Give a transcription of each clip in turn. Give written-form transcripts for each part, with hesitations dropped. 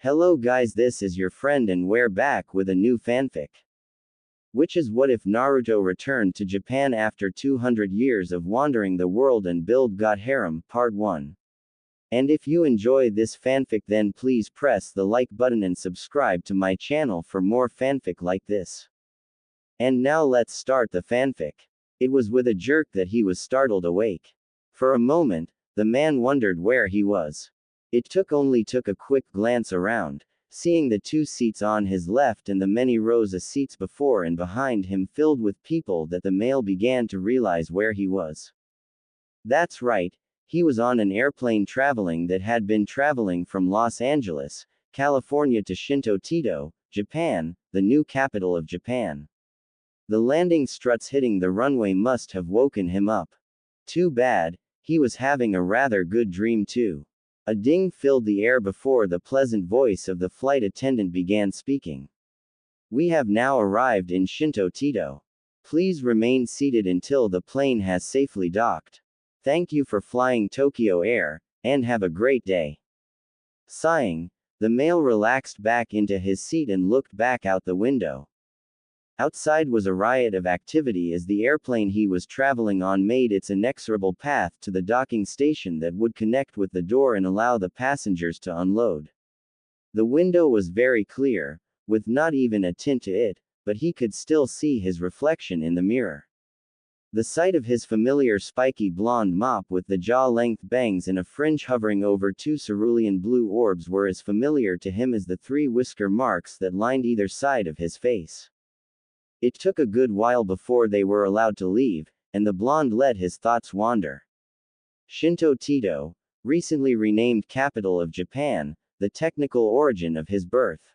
Hello guys, this is your friend and we're back with a new fanfic. Which is what if Naruto returned to Japan after 200 years of wandering the world and build got harem, part 1. And if you enjoy this fanfic then please press the like button and subscribe to my channel for more fanfic like this. And now let's start the fanfic. It was with a jerk that he was startled awake. For a moment, the man wondered where he was. It took a quick glance around, seeing the 2 seats on his left and the many rows of seats before and behind him filled with people that the male began to realize where he was. That's right, he was on an airplane that had been traveling from Los Angeles, California to Shinto, Japan, the new capital of Japan. The landing struts hitting the runway must have woken him up. Too bad, he was having a rather good dream too. A ding filled the air before the pleasant voice of the flight attendant began speaking. We have now arrived in Shinto. Please remain seated until the plane has safely docked. Thank you for flying Tokyo Air, and have a great day. Sighing, the male relaxed back into his seat and looked back out the window. Outside was a riot of activity as the airplane he was traveling on made its inexorable path to the docking station that would connect with the door and allow the passengers to unload. The window was very clear, with not even a tint to it, but he could still see his reflection in the mirror. The sight of his familiar spiky blonde mop with the jaw-length bangs and a fringe hovering over 2 cerulean blue orbs were as familiar to him as the 3 whisker marks that lined either side of his face. It took a good while before they were allowed to leave, and the blonde let his thoughts wander. Shinto, recently renamed capital of Japan, the technical origin of his birth.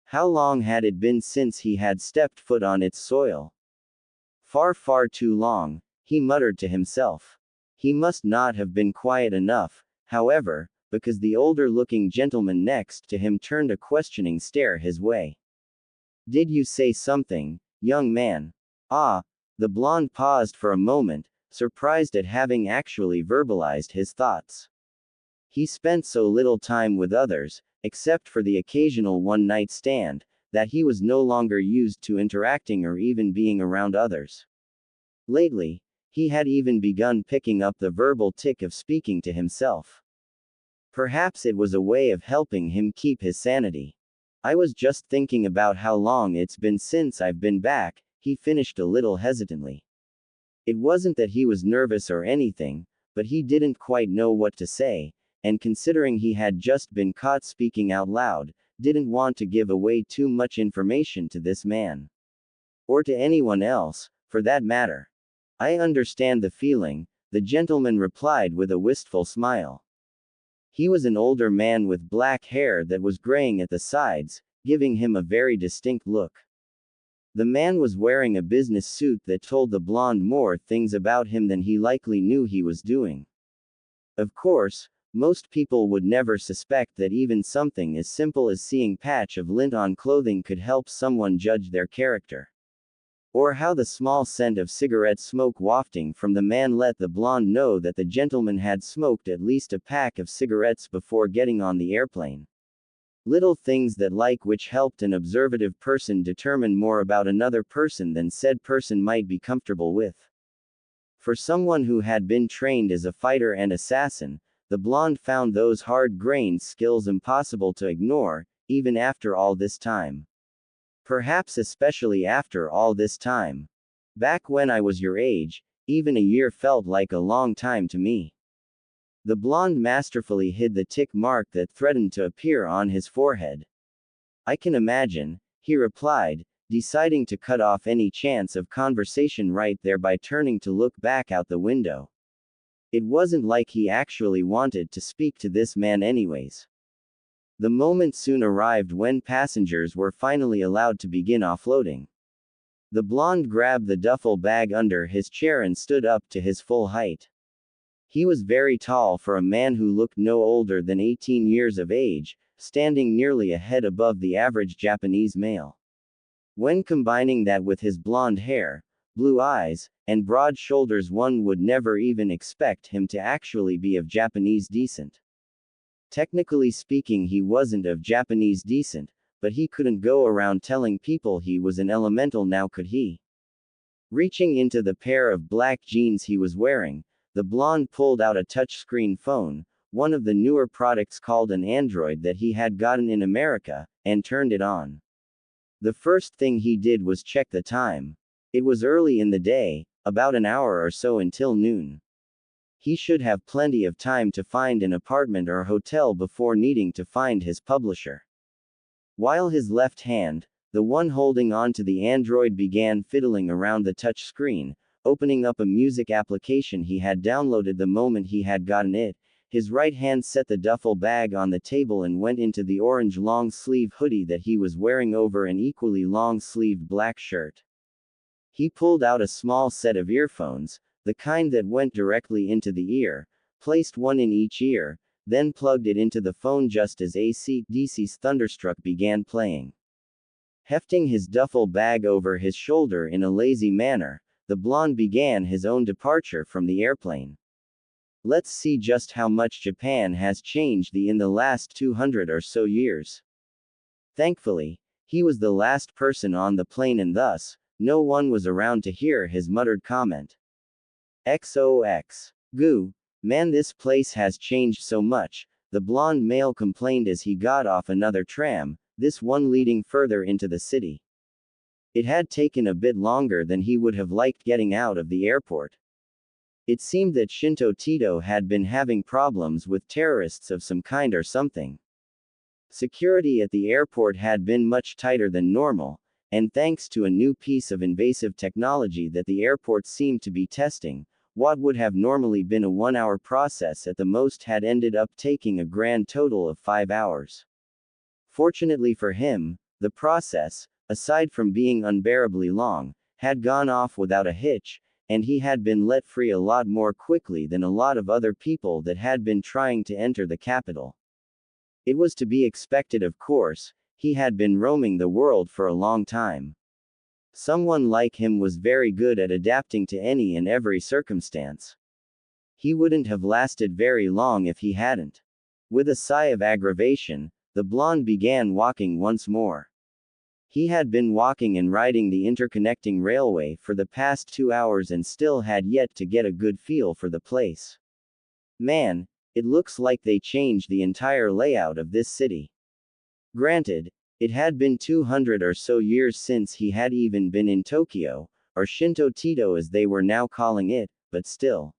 How long had it been since he had stepped foot on its soil? Far, far too long, he muttered to himself. He must not have been quiet enough, however, because the older-looking gentleman next to him turned a questioning stare his way. Did you say something, young man? Ah, the blonde paused for a moment, surprised at having actually verbalized his thoughts. He spent so little time with others, except for the occasional one-night stand, that he was no longer used to interacting or even being around others. Lately, he had even begun picking up the verbal tic of speaking to himself. Perhaps it was a way of helping him keep his sanity. I was just thinking about how long it's been since I've been back, he finished a little hesitantly. It wasn't that he was nervous or anything, but he didn't quite know what to say, and considering he had just been caught speaking out loud, didn't want to give away too much information to this man. Or to anyone else, for that matter. I understand the feeling, the gentleman replied with a wistful smile. He was an older man with black hair that was graying at the sides, giving him a very distinct look. The man was wearing a business suit that told the blonde more things about him than he likely knew he was doing. Of course, most people would never suspect that even something as simple as seeing a patch of lint on clothing could help someone judge their character. Or how the small scent of cigarette smoke wafting from the man let the blonde know that the gentleman had smoked at least a pack of cigarettes before getting on the airplane. Little things that which helped an observative person determine more about another person than said person might be comfortable with. For someone who had been trained as a fighter and assassin, the blonde found those hard-grained skills impossible to ignore, even after all this time. Perhaps especially after all this time. Back when I was your age, even a year felt like a long time to me. The blonde masterfully hid the tick mark that threatened to appear on his forehead. I can imagine, he replied, deciding to cut off any chance of conversation right there by turning to look back out the window. It wasn't like he actually wanted to speak to this man anyways. The moment soon arrived when passengers were finally allowed to begin offloading. The blonde grabbed the duffel bag under his chair and stood up to his full height. He was very tall for a man who looked no older than 18 years of age, standing nearly a head above the average Japanese male. When combining that with his blonde hair, blue eyes, and broad shoulders one would never even expect him to actually be of Japanese descent. Technically speaking, he wasn't of Japanese descent, but he couldn't go around telling people he was an elemental now, could he? Reaching into the pair of black jeans he was wearing, the blonde pulled out a touchscreen phone, one of the newer products called an Android that he had gotten in America, and turned it on. The first thing he did was check the time. It was early in the day, about an hour or so until noon. He should have plenty of time to find an apartment or hotel before needing to find his publisher. While his left hand, the one holding onto the Android, began fiddling around the touch screen, opening up a music application he had downloaded the moment he had gotten it, his right hand set the duffel bag on the table and went into the orange long-sleeve hoodie that he was wearing over an equally long-sleeved black shirt. He pulled out a small set of earphones, the kind that went directly into the ear, placed one in each ear, then plugged it into the phone just as AC/DC's Thunderstruck began playing. Hefting his duffel bag over his shoulder in a lazy manner, the blonde began his own departure from the airplane. Let's see just how much Japan has changed in the last 200 or so years. Thankfully, he was the last person on the plane and thus, no one was around to hear his muttered comment. XOX. Goo, man, this place has changed so much, the blonde male complained as he got off another tram, this one leading further into the city. It had taken a bit longer than he would have liked getting out of the airport. It seemed that Shinto Tito had been having problems with terrorists of some kind or something. Security at the airport had been much tighter than normal, and thanks to a new piece of invasive technology that the airport seemed to be testing, what would have normally been a 1-hour process at the most had ended up taking a grand total of 5 hours. Fortunately for him, the process, aside from being unbearably long, had gone off without a hitch, and he had been let free a lot more quickly than a lot of other people that had been trying to enter the capital. It was to be expected, of course, he had been roaming the world for a long time. Someone like him was very good at adapting to any and every circumstance. He wouldn't have lasted very long if he hadn't. With a sigh of aggravation, the blonde began walking once more. He had been walking and riding the interconnecting railway for the past 2 hours and still had yet to get a good feel for the place. Man, it looks like they changed the entire layout of this city. Granted, it had been 200 or so years since he had even been in Tokyo, or Shinto Tito as they were now calling it, but still.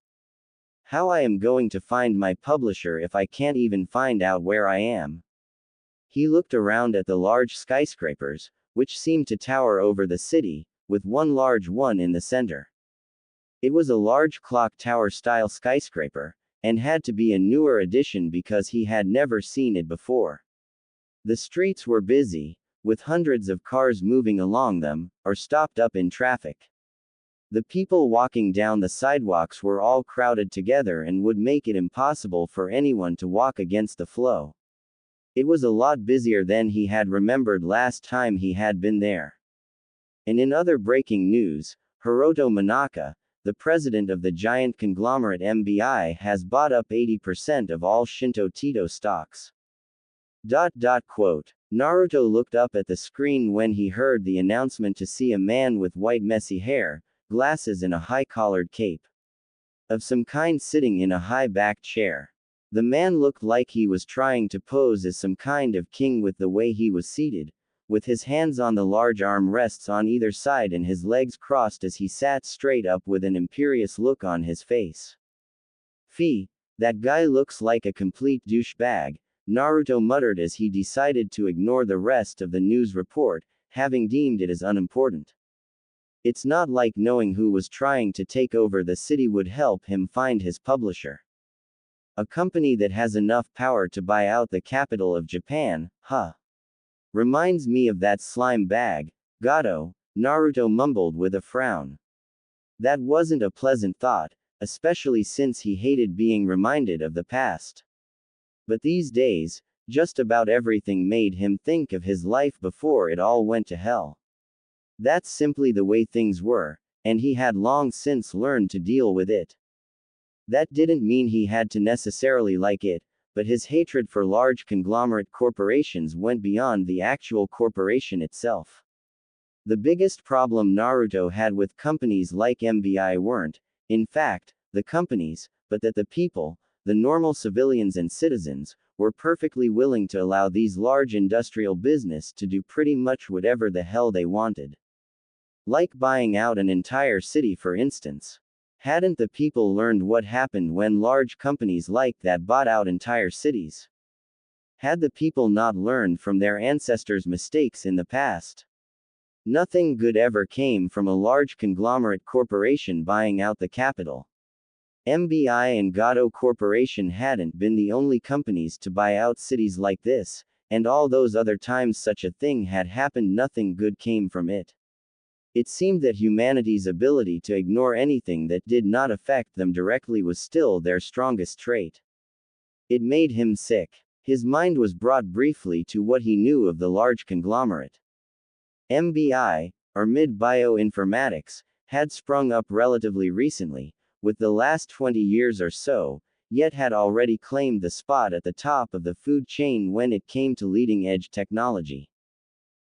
How I am going to find my publisher if I can't even find out where I am? He looked around at the large skyscrapers, which seemed to tower over the city, with one large one in the center. It was a large clock tower-style skyscraper, and had to be a newer addition because he had never seen it before. The streets were busy, with hundreds of cars moving along them, or stopped up in traffic. The people walking down the sidewalks were all crowded together and would make it impossible for anyone to walk against the flow. It was a lot busier than he had remembered last time he had been there. And in other breaking news, Hiroto Manaka, the president of the giant conglomerate MBI, has bought up 80% of all Shinto Tito stocks. Quote. Naruto looked up at the screen when he heard the announcement to see a man with white messy hair, glasses and a high-collared cape of some kind sitting in a high-backed chair. The man looked like he was trying to pose as some kind of king with the way he was seated, with his hands on the large arm rests on either side and his legs crossed as he sat straight up with an imperious look on his face. Fee, that guy looks like a complete douchebag, Naruto muttered as he decided to ignore the rest of the news report, having deemed it as unimportant. It's not like knowing who was trying to take over the city would help him find his publisher. A company that has enough power to buy out the capital of Japan, huh? Reminds me of that slime bag, Gato, Naruto mumbled with a frown. That wasn't a pleasant thought, especially since he hated being reminded of the past. But these days, just about everything made him think of his life before it all went to hell. That's simply the way things were, and he had long since learned to deal with it. That didn't mean he had to necessarily like it, but his hatred for large conglomerate corporations went beyond the actual corporation itself. The biggest problem Naruto had with companies like MBI weren't, in fact, the companies, but that the people, the normal civilians and citizens, were perfectly willing to allow these large industrial business to do pretty much whatever the hell they wanted. Like buying out an entire city, for instance. Hadn't the people learned what happened when large companies like that bought out entire cities? Had the people not learned from their ancestors' mistakes in the past? Nothing good ever came from a large conglomerate corporation buying out the capital. MBI and Gato Corporation hadn't been the only companies to buy out cities like this, and all those other times such a thing had happened, nothing good came from it. It seemed that humanity's ability to ignore anything that did not affect them directly was still their strongest trait. It made him sick. His mind was brought briefly to what he knew of the large conglomerate. MBI, or Mid-Bioinformatics, had sprung up relatively recently, with the last 20 years or so, yet had already claimed the spot at the top of the food chain when it came to leading-edge technology.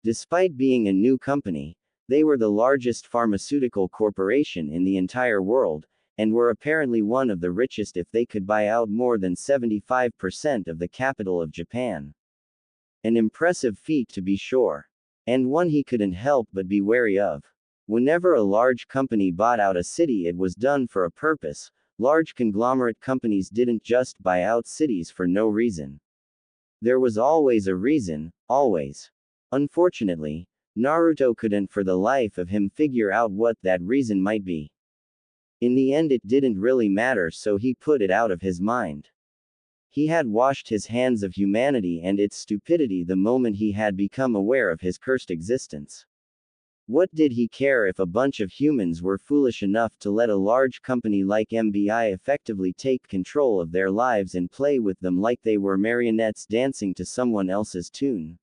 Despite being a new company, they were the largest pharmaceutical corporation in the entire world, and were apparently one of the richest if they could buy out more than 75% of the capital of Japan. An impressive feat to be sure. And one he couldn't help but be wary of. Whenever a large company bought out a city, it was done for a purpose. Large conglomerate companies didn't just buy out cities for no reason. There was always a reason, always. Unfortunately, Naruto couldn't for the life of him figure out what that reason might be. In the end, it didn't really matter, so he put it out of his mind. He had washed his hands of humanity and its stupidity the moment he had become aware of his cursed existence. What did he care if a bunch of humans were foolish enough to let a large company like MBI effectively take control of their lives and play with them like they were marionettes dancing to someone else's tune?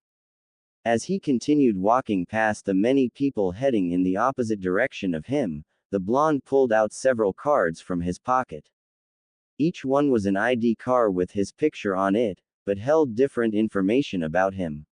As he continued walking past the many people heading in the opposite direction of him, the blonde pulled out several cards from his pocket. Each one was an ID card with his picture on it, but held different information about him.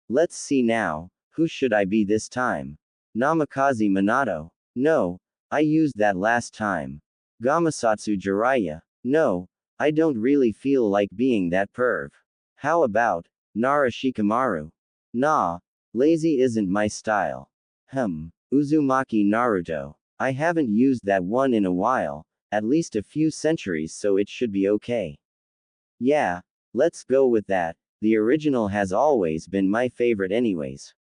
Let's see now, who should I be this time? Namikaze Minato. No, I used that last time. Gamasatsu Jiraiya. No, I don't really feel like being that perv. How about Nara Shikamaru? Nah, lazy isn't my style. Uzumaki Naruto. I haven't used that one in a while, at least a few centuries, so it should be okay. Yeah, let's go with that. The original has always been my favorite anyways.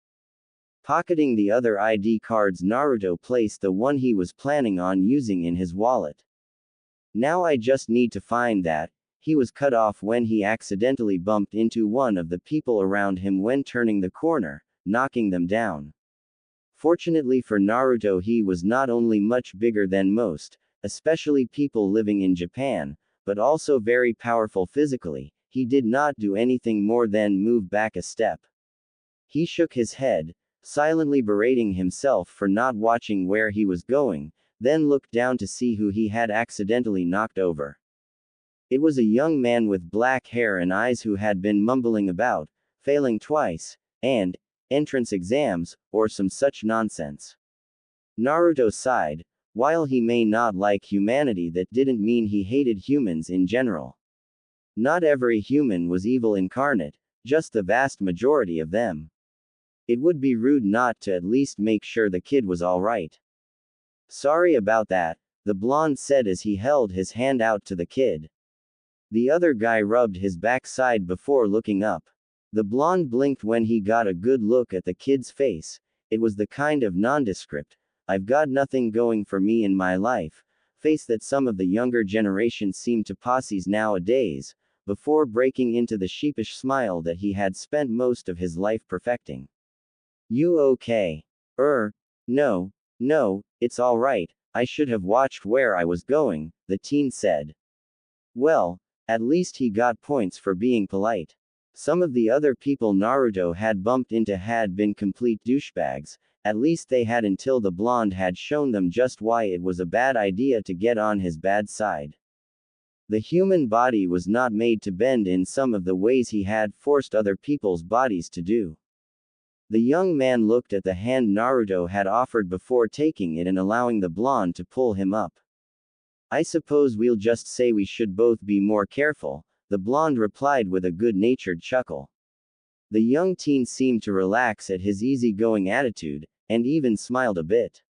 Pocketing the other ID cards, Naruto placed the one he was planning on using in his wallet. Now I just need to find that. He was cut off when he accidentally bumped into one of the people around him when turning the corner, knocking them down. Fortunately for Naruto, he was not only much bigger than most, especially people living in Japan, but also very powerful physically. He did not do anything more than move back a step. He shook his head, silently berating himself for not watching where he was going, then looked down to see who he had accidentally knocked over. It was a young man with black hair and eyes who had been mumbling about, failing twice, and entrance exams, or some such nonsense. Naruto sighed. While he may not like humanity, that didn't mean he hated humans in general. Not every human was evil incarnate, just the vast majority of them. It would be rude not to at least make sure the kid was alright. Sorry about that, the blonde said as he held his hand out to the kid. The other guy rubbed his backside before looking up. The blonde blinked when he got a good look at the kid's face. It was the kind of nondescript, "I've got nothing going for me in my life" face that some of the younger generation seem to possess nowadays, before breaking into the sheepish smile that he had spent most of his life perfecting. You okay? No, it's alright, I should have watched where I was going, the teen said. Well, at least he got points for being polite. Some of the other people Naruto had bumped into had been complete douchebags, at least they had, until the blonde had shown them just why it was a bad idea to get on his bad side. The human body was not made to bend in some of the ways he had forced other people's bodies to do. The young man looked at the hand Naruto had offered before taking it and allowing the blonde to pull him up. I suppose we'll just say we should both be more careful, the blonde replied with a good-natured chuckle. The young teen seemed to relax at his easygoing attitude, and even smiled a bit.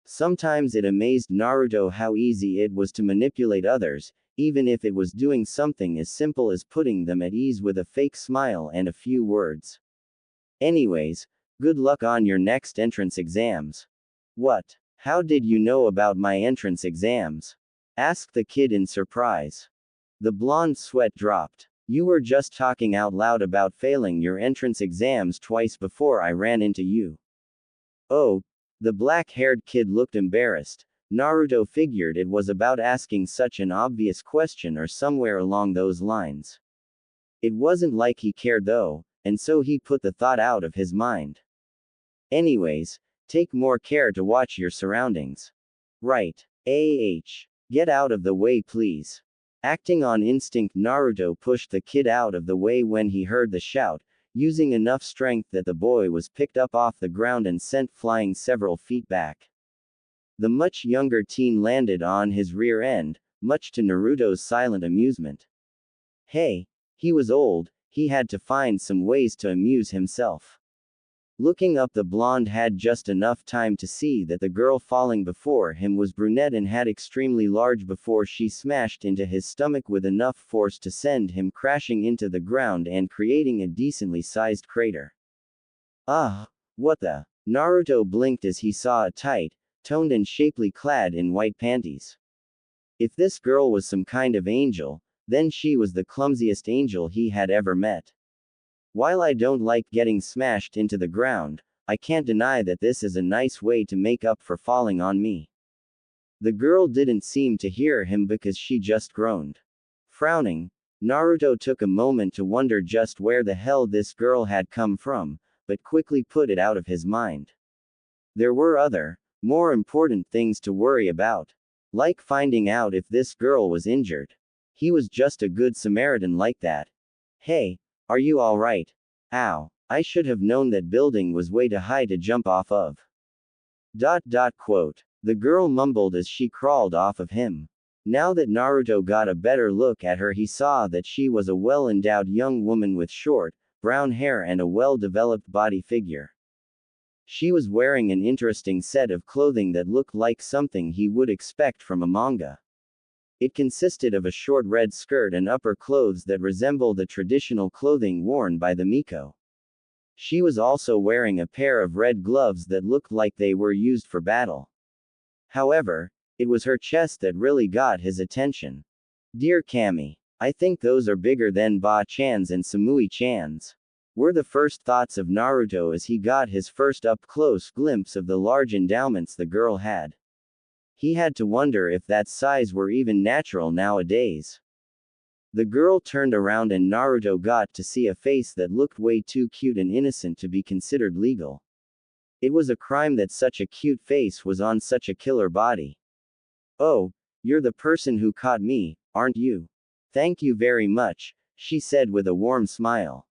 Sometimes it amazed Naruto how easy it was to manipulate others, even if it was doing something as simple as putting them at ease with a fake smile and a few words. Anyways, good luck on your next entrance exams. What? How did you know about my entrance exams? Asked the kid in surprise. The blonde sweat dropped. You were just talking out loud about failing your entrance exams twice before I ran into you. Oh, the black-haired kid looked embarrassed. Naruto figured it was about asking such an obvious question or somewhere along those lines. It wasn't like he cared though, and so he put the thought out of his mind. Anyways, take more care to watch your surroundings. Right. Get out of the way please. Acting on instinct, Naruto pushed the kid out of the way when he heard the shout, using enough strength that the boy was picked up off the ground and sent flying several feet back. The much younger teen landed on his rear end, much to Naruto's silent amusement. Hey, he was old, he had to find some ways to amuse himself. Looking up, the blonde had just enough time to see that the girl falling before him was brunette and had extremely large before she smashed into his stomach with enough force to send him crashing into the ground and creating a decently sized crater. What the? Naruto blinked as he saw a tight, toned and shapely clad in white panties. If this girl was some kind of angel, then she was the clumsiest angel he had ever met. While I don't like getting smashed into the ground, I can't deny that this is a nice way to make up for falling on me. The girl didn't seem to hear him because she just groaned. Frowning, Naruto took a moment to wonder just where the hell this girl had come from, but quickly put it out of his mind. There were other, more important things to worry about. Like finding out if this girl was injured. He was just a good Samaritan like that. Hey, are you alright? Ow. I should have known that building was way too high to jump off of. Quote. The girl mumbled as she crawled off of him. Now that Naruto got a better look at her, he saw that she was a well-endowed young woman with short, brown hair and a well-developed body figure. She was wearing an interesting set of clothing that looked like something he would expect from a manga. It consisted of a short red skirt and upper clothes that resemble the traditional clothing worn by the Miko. She was also wearing a pair of red gloves that looked like they were used for battle. However, it was her chest that really got his attention. Dear Kami, I think those are bigger than Ba-chan's and Samui-chan's. Were the first thoughts of Naruto as he got his first up-close glimpse of the large endowments the girl had. He had to wonder if that size were even natural nowadays. The girl turned around and Naruto got to see a face that looked way too cute and innocent to be considered legal. It was a crime that such a cute face was on such a killer body. Oh, you're the person who caught me, aren't you? Thank you very much, she said with a warm smile.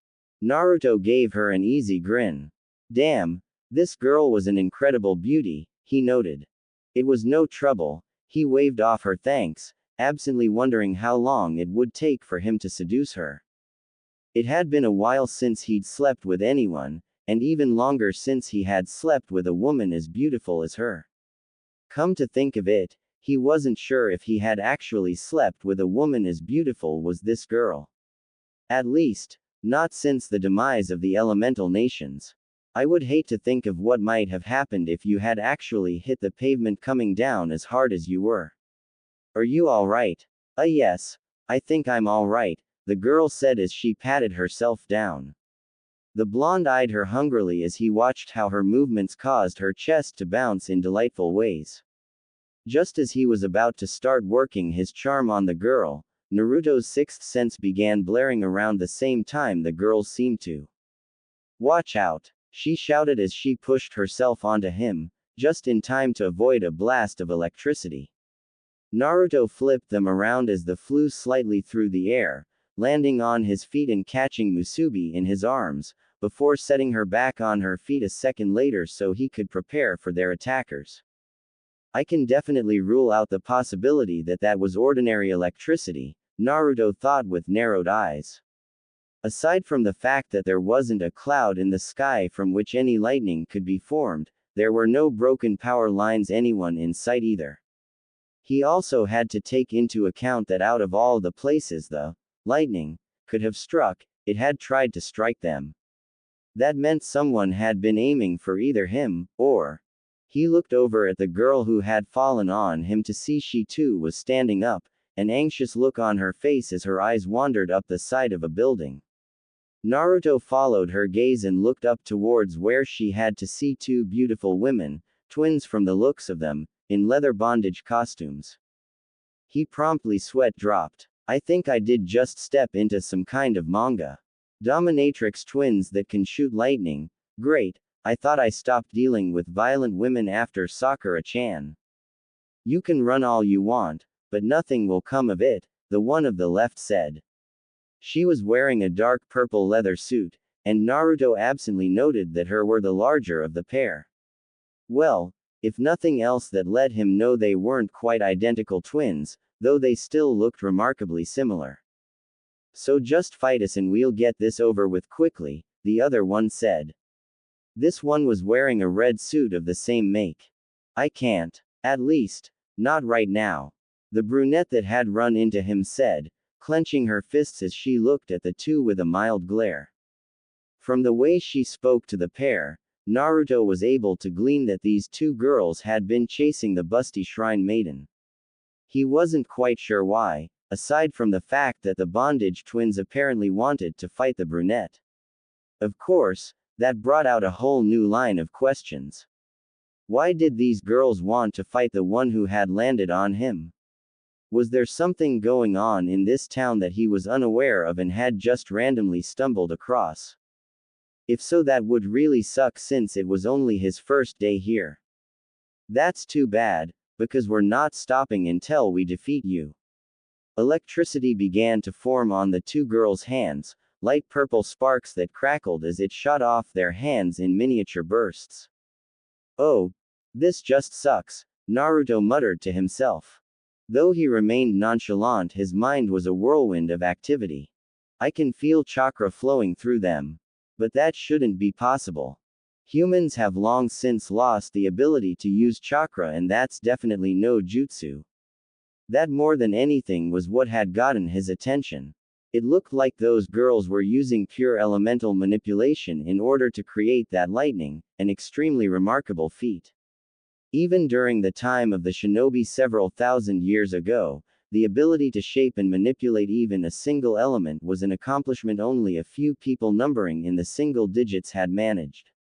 Naruto gave her an easy grin. Damn, this girl was an incredible beauty, he noted. It was no trouble, he waved off her thanks, absently wondering how long it would take for him to seduce her. It had been a while since he'd slept with anyone, and even longer since he had slept with a woman as beautiful as her. Come to think of it, he wasn't sure if he had actually slept with a woman as beautiful as this girl. At least, not since the demise of the elemental nations. I would hate to think of what might have happened if you had actually hit the pavement coming down as hard as you were. Are you alright? Yes, I think I'm alright, the girl said as she patted herself down. The blonde eyed her hungrily as he watched how her movements caused her chest to bounce in delightful ways. Just as he was about to start working his charm on the girl, Naruto's sixth sense began blaring around the same time the girl seemed to. Watch out, she shouted as she pushed herself onto him, just in time to avoid a blast of electricity. Naruto flipped them around as they flew slightly through the air, landing on his feet and catching Musubi in his arms, before setting her back on her feet a second later so he could prepare for their attackers. I can definitely rule out the possibility that that was ordinary electricity, Naruto thought with narrowed eyes. Aside from the fact that there wasn't a cloud in the sky from which any lightning could be formed, there were no broken power lines anyone in sight either. He also had to take into account that out of all the places the lightning could have struck, it had tried to strike them. That meant someone had been aiming for either him, or. He looked over at the girl who had fallen on him to see she too was standing up, an anxious look on her face as her eyes wandered up the side of a building. Naruto followed her gaze and looked up towards where she had to see two beautiful women, twins from the looks of them, in leather bondage costumes. He promptly sweat dropped. I think I did just step into some kind of manga. Dominatrix twins that can shoot lightning. Great, I thought I stopped dealing with violent women after Sakura-chan. You can run all you want, but nothing will come of it, the one of the left said. She was wearing a dark purple leather suit, and Naruto absently noted that her were the larger of the pair. Well, if nothing else that let him know they weren't quite identical twins, though they still looked remarkably similar. So just fight us and we'll get this over with quickly, the other one said. This one was wearing a red suit of the same make. I can't. At least, not right now. The brunette that had run into him said, clenching her fists as she looked at the two with a mild glare. From the way she spoke to the pair, Naruto was able to glean that these two girls had been chasing the busty shrine maiden. He wasn't quite sure why, aside from the fact that the bondage twins apparently wanted to fight the brunette. Of course, that brought out a whole new line of questions. Why did these girls want to fight the one who had landed on him? Was there something going on in this town that he was unaware of and had just randomly stumbled across? If so, that would really suck since it was only his first day here. That's too bad, because we're not stopping until we defeat you. Electricity began to form on the two girls' hands, light purple sparks that crackled as it shot off their hands in miniature bursts. Oh, this just sucks, Naruto muttered to himself. Though he remained nonchalant, his mind was a whirlwind of activity. I can feel chakra flowing through them. But that shouldn't be possible. Humans have long since lost the ability to use chakra, and that's definitely no jutsu. That more than anything was what had gotten his attention. It looked like those girls were using pure elemental manipulation in order to create that lightning, an extremely remarkable feat. Even during the time of the shinobi several thousand years ago, the ability to shape and manipulate even a single element was an accomplishment only a few people numbering in the single digits had managed.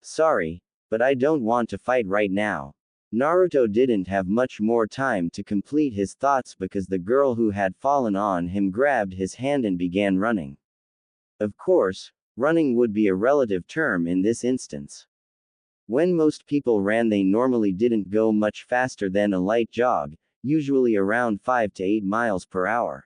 Sorry, but I don't want to fight right now. Naruto didn't have much more time to complete his thoughts because the girl who had fallen on him grabbed his hand and began running. Of course, running would be a relative term in this instance. When most people ran, they normally didn't go much faster than a light jog, usually around 5 to 8 miles per hour.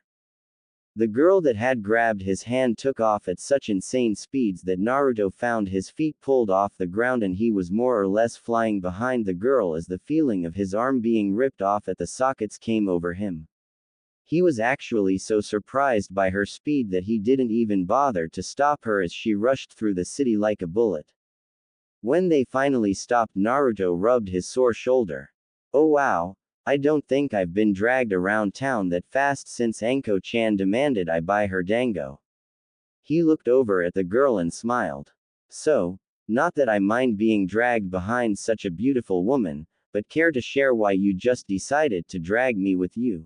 The girl that had grabbed his hand took off at such insane speeds that Naruto found his feet pulled off the ground and he was more or less flying behind the girl as the feeling of his arm being ripped off at the sockets came over him. He was actually so surprised by her speed that he didn't even bother to stop her as she rushed through the city like a bullet. When they finally stopped, Naruto rubbed his sore shoulder. Oh wow, I don't think I've been dragged around town that fast since Anko-chan demanded I buy her dango. He looked over at the girl and smiled. So, not that I mind being dragged behind such a beautiful woman, but care to share why you just decided to drag me with you?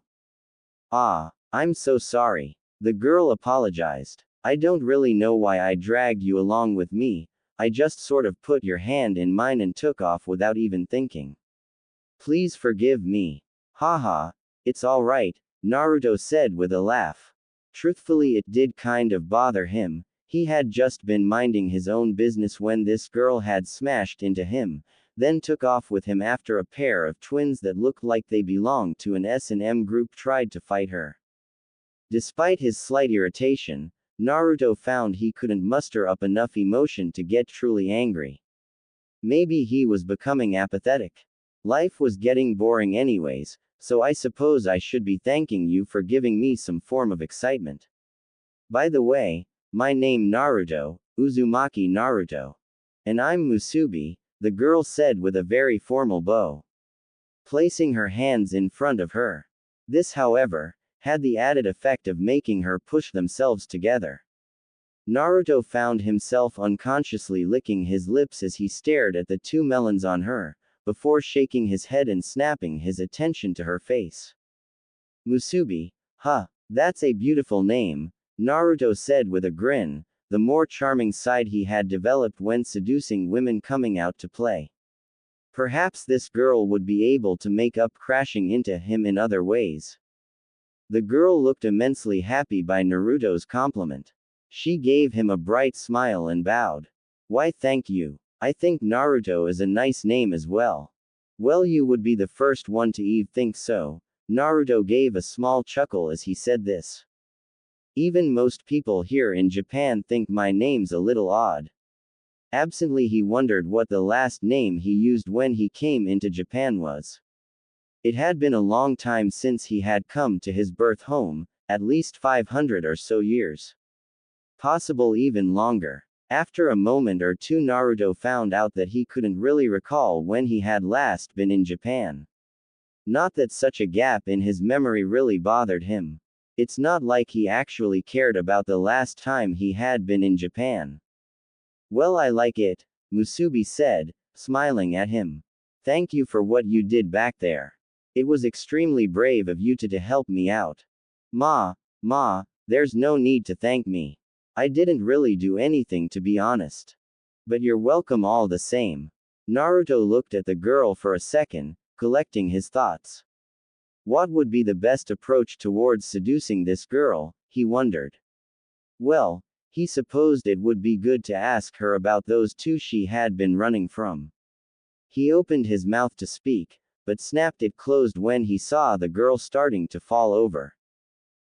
Ah, I'm so sorry. The girl apologized. I don't really know why I dragged you along with me, I just sort of put your hand in mine and took off without even thinking. Please forgive me. Haha, it's alright, Naruto said with a laugh. Truthfully, it did kind of bother him. He had just been minding his own business when this girl had smashed into him, then took off with him after a pair of twins that looked like they belonged to an S&M group tried to fight her. Despite his slight irritation, Naruto found he couldn't muster up enough emotion to get truly angry. Maybe he was becoming apathetic. Life was getting boring anyways, so I suppose I should be thanking you for giving me some form of excitement. By the way, my name Naruto, Uzumaki Naruto. And I'm Musubi, the girl said with a very formal bow, placing her hands in front of her. This, however, had the added effect of making her push themselves together. Naruto found himself unconsciously licking his lips as he stared at the two melons on her, before shaking his head and snapping his attention to her face. Musubi, huh, that's a beautiful name, Naruto said with a grin, the more charming side he had developed when seducing women coming out to play. Perhaps this girl would be able to make up crashing into him in other ways. The girl looked immensely happy by Naruto's compliment. She gave him a bright smile and bowed. Why, thank you. I think Naruto is a nice name as well. Well, you would be the first one to think so. Naruto gave a small chuckle as he said this. Even most people here in Japan think my name's a little odd. Absently he wondered what the last name he used when he came into Japan was. It had been a long time since he had come to his birth home, at least 500 or so years. Possible even longer. After a moment or two Naruto found out that he couldn't really recall when he had last been in Japan. Not that such a gap in his memory really bothered him. It's not like he actually cared about the last time he had been in Japan. Well, I like it, Musubi said, smiling at him. Thank you for what you did back there. It was extremely brave of you to help me out. Ma, there's no need to thank me. I didn't really do anything, to be honest. But you're welcome all the same. Naruto looked at the girl for a second, collecting his thoughts. What would be the best approach towards seducing this girl, he wondered. Well, he supposed it would be good to ask her about those two she had been running from. He opened his mouth to speak, but snapped it closed when he saw the girl starting to fall over.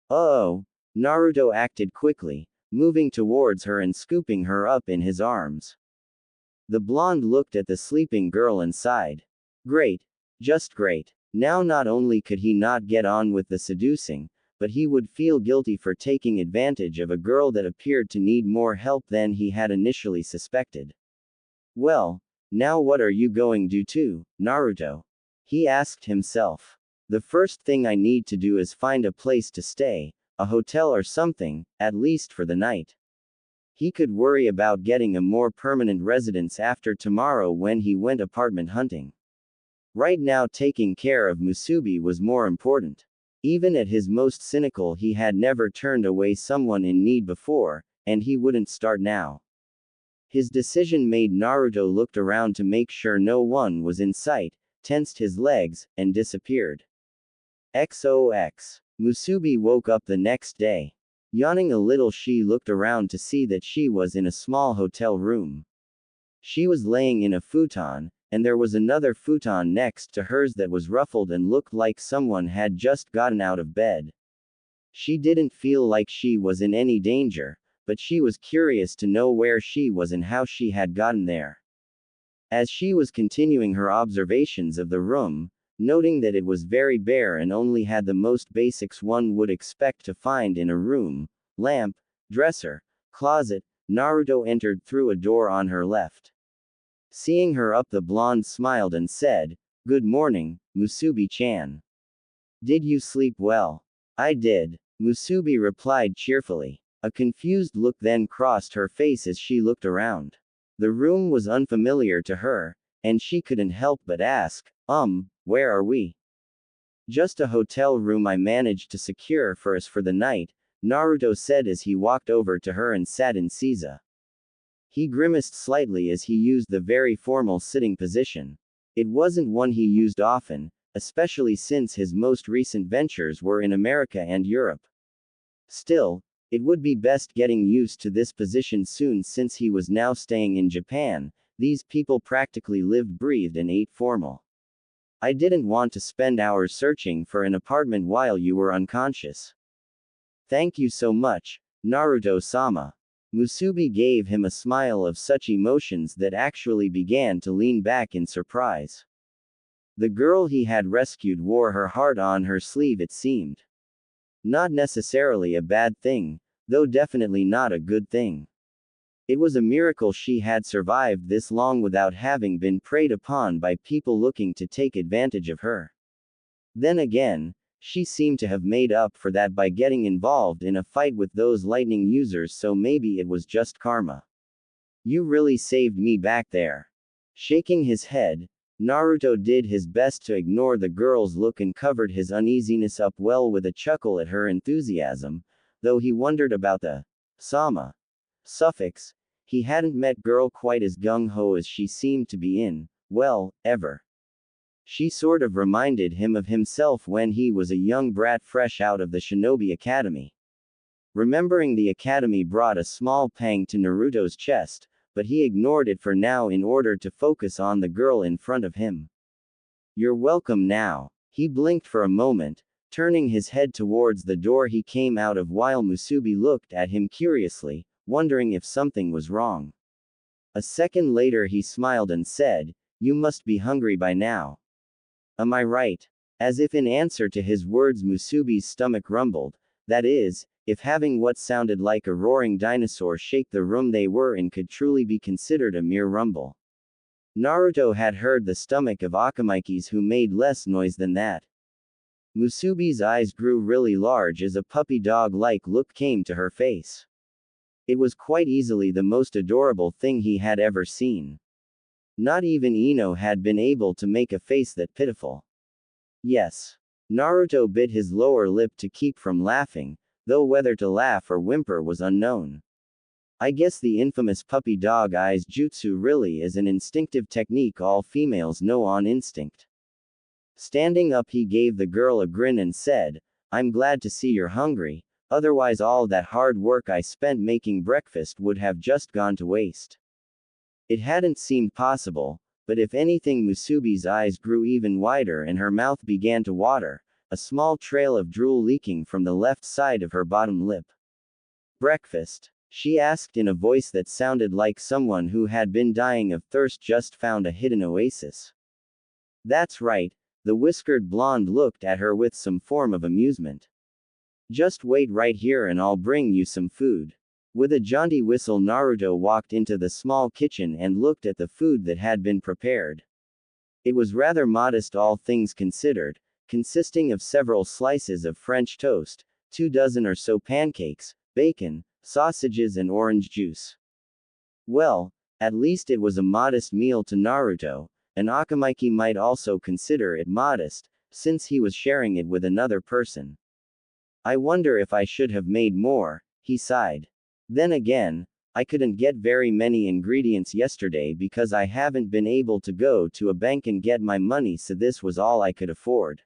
Oh, Naruto acted quickly, moving towards her and scooping her up in his arms. The blonde looked at the sleeping girl and sighed. Great. Just great. Now not only could he not get on with the seducing, but he would feel guilty for taking advantage of a girl that appeared to need more help than he had initially suspected. Well, now what are you going to do, Naruto? He asked himself. The first thing I need to do is find a place to stay, a hotel or something, at least for the night. He could worry about getting a more permanent residence after tomorrow when he went apartment hunting. Right now taking care of Musubi was more important. Even at his most cynical he had never turned away someone in need before, and he wouldn't start now. His decision made Naruto looked around to make sure no one was in sight, tensed his legs, and disappeared. XOX. Musubi woke up the next day. Yawning a little she looked around to see that she was in a small hotel room. She was laying in a futon, and there was another futon next to hers that was ruffled and looked like someone had just gotten out of bed. She didn't feel like she was in any danger, but she was curious to know where she was and how she had gotten there. As she was continuing her observations of the room, noting that it was very bare and only had the most basics one would expect to find in a room, lamp, dresser, closet, Naruto entered through a door on her left. Seeing her up, the blonde smiled and said, "Good morning, Musubi-chan. Did you sleep well?" "I did," Musubi replied cheerfully. A confused look then crossed her face as she looked around. The room was unfamiliar to her, and she couldn't help but ask, where are we?" "Just a hotel room I managed to secure for us for the night," Naruto said as he walked over to her and sat in seiza. He grimaced slightly as he used the very formal sitting position. It wasn't one he used often, especially since his most recent ventures were in America and Europe. Still, it would be best getting used to this position soon since he was now staying in Japan. these people practically lived, breathed, and ate formal. I didn't want to spend hours searching for an apartment while you were unconscious. Thank you so much, Naruto-sama. Musubi gave him a smile of such emotions that actually began to lean back in surprise. The girl he had rescued wore her heart on her sleeve, it seemed. Not necessarily a bad thing, though definitely not a good thing. It was a miracle she had survived this long without having been preyed upon by people looking to take advantage of her. Then again, she seemed to have made up for that by getting involved in a fight with those lightning users, so maybe it was just karma. You really saved me back there. Shaking his head, Naruto did his best to ignore the girl's look and covered his uneasiness up well with a chuckle at her enthusiasm, though he wondered about the sama suffix. He hadn't met girl quite as gung-ho as she seemed to be in, well, ever. She sort of reminded him of himself when he was a young brat fresh out of the Shinobi Academy. Remembering the academy brought a small pang to Naruto's chest, but he ignored it for now in order to focus on the girl in front of him. You're welcome now. He blinked for a moment, turning his head towards the door he came out of while Musubi looked at him curiously, wondering if something was wrong. A second later he smiled and said, You must be hungry by now. Am I right? As if in answer to his words, Musubi's stomach rumbled, that is, if having what sounded like a roaring dinosaur shake the room they were in could truly be considered a mere rumble. Naruto had heard the stomach of Akamikes who made less noise than that. Musubi's eyes grew really large as a puppy dog-like look came to her face. It was quite easily the most adorable thing he had ever seen. Not even Ino had been able to make a face that pitiful. Yes. Naruto bit his lower lip to keep from laughing, though whether to laugh or whimper was unknown. I guess the infamous puppy dog eyes jutsu really is an instinctive technique all females know on instinct. Standing up, he gave the girl a grin and said, I'm glad to see you're hungry, otherwise all that hard work I spent making breakfast would have just gone to waste. It hadn't seemed possible, but if anything, Musubi's eyes grew even wider and her mouth began to water, a small trail of drool leaking from the left side of her bottom lip. Breakfast? She asked in a voice that sounded like someone who had been dying of thirst just found a hidden oasis. That's right, the whiskered blonde looked at her with some form of amusement. Just wait right here and I'll bring you some food. With a jaunty whistle, Naruto walked into the small kitchen and looked at the food that had been prepared. It was rather modest, all things considered, consisting of several slices of French toast, 24 or so pancakes, bacon, sausages and orange juice. Well, at least it was a modest meal to Naruto, and Akamike might also consider it modest, since he was sharing it with another person. I wonder if I should have made more, he sighed. Then again, I couldn't get very many ingredients yesterday because I haven't been able to go to a bank and get my money, so this was all I could afford.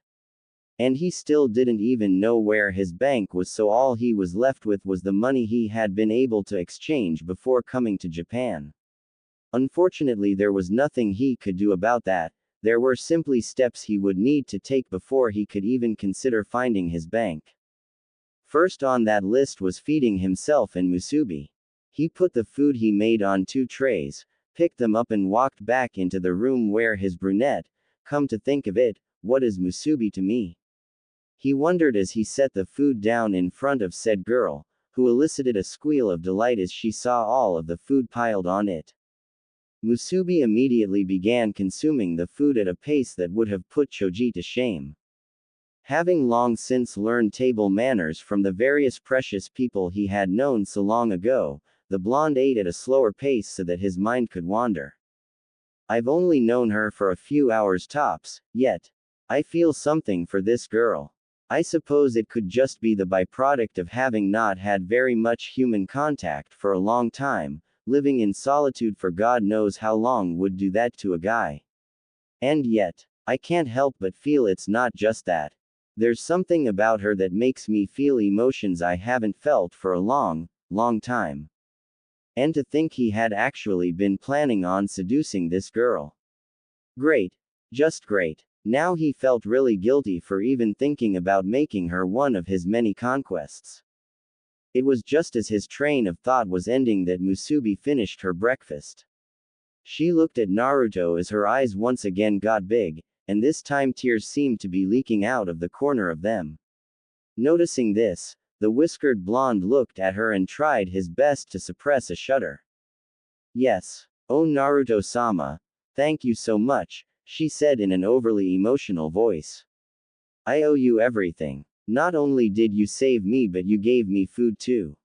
And he still didn't even know where his bank was, so all he was left with was the money he had been able to exchange before coming to Japan. Unfortunately, there was nothing he could do about that. There were simply steps he would need to take before he could even consider finding his bank. First on that list was feeding himself and Musubi. He put the food he made on 2 trays, picked them up and walked back into the room where his brunette, come to think of it, what is Musubi to me? He wondered as he set the food down in front of said girl, who elicited a squeal of delight as she saw all of the food piled on it. Musubi immediately began consuming the food at a pace that would have put Choji to shame. Having long since learned table manners from the various precious people he had known so long ago, the blonde ate at a slower pace so that his mind could wander. I've only known her for a few hours tops, yet I feel something for this girl. I suppose it could just be the byproduct of having not had very much human contact for a long time. Living in solitude for God knows how long would do that to a guy. And yet, I can't help but feel it's not just that. There's something about her that makes me feel emotions I haven't felt for a long, long time. And to think he had actually been planning on seducing this girl. Great. Just great. Now he felt really guilty for even thinking about making her one of his many conquests. It was just as his train of thought was ending that Musubi finished her breakfast. She looked at Naruto as her eyes once again got big, and this time tears seemed to be leaking out of the corner of them. Noticing this, the whiskered blonde looked at her and tried his best to suppress a shudder. Yes. Oh Naruto-sama, thank you so much, she said in an overly emotional voice. I owe you everything. Not only did you save me but you gave me food too.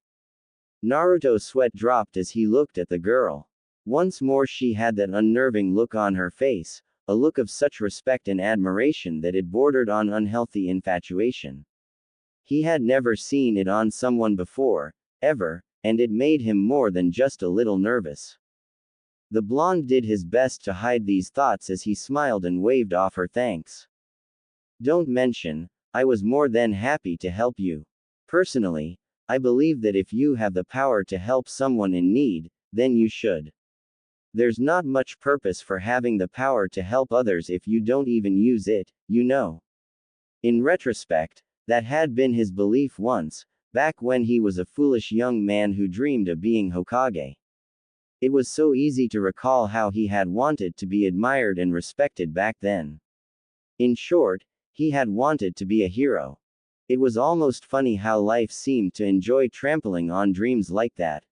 Naruto's sweat dropped as he looked at the girl. Once more she had that unnerving look on her face, a look of such respect and admiration that it bordered on unhealthy infatuation. He had never seen it on someone before, ever, and it made him more than just a little nervous. The blonde did his best to hide these thoughts as he smiled and waved off her thanks. Don't mention, I was more than happy to help you. Personally, I believe that if you have the power to help someone in need, then you should. There's not much purpose for having the power to help others if you don't even use it, you know. In retrospect, that had been his belief once, back when he was a foolish young man who dreamed of being Hokage. It was so easy to recall how he had wanted to be admired and respected back then. In short, he had wanted to be a hero. It was almost funny how life seemed to enjoy trampling on dreams like that.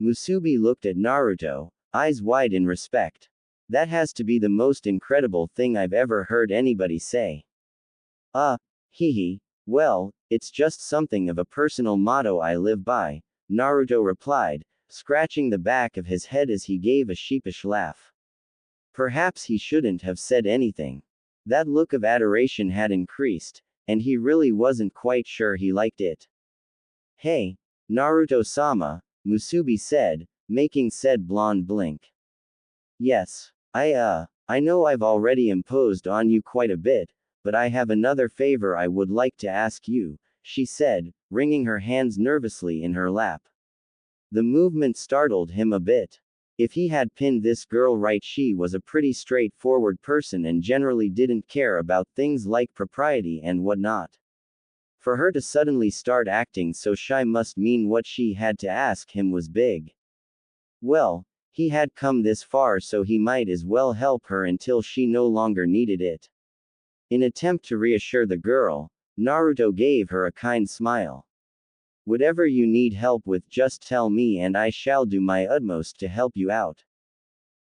Musubi looked at Naruto, eyes wide in respect. That has to be the most incredible thing I've ever heard anybody say. Hee. Well, it's just something of a personal motto I live by, Naruto replied, scratching the back of his head as he gave a sheepish laugh. Perhaps he shouldn't have said anything. That look of adoration had increased, and he really wasn't quite sure he liked it. Hey, Naruto-sama, Musubi said, making said blonde blink. Yes, I know I've already imposed on you quite a bit, but I have another favor I would like to ask you, she said, wringing her hands nervously in her lap. The movement startled him a bit. If he had pinned this girl right, she was a pretty straightforward person and generally didn't care about things like propriety and whatnot. For her to suddenly start acting so shy must mean what she had to ask him was big. Well, he had come this far, so he might as well help her until she no longer needed it. In attempt to reassure the girl, Naruto gave her a kind smile. Whatever you need help with, just tell me and I shall do my utmost to help you out.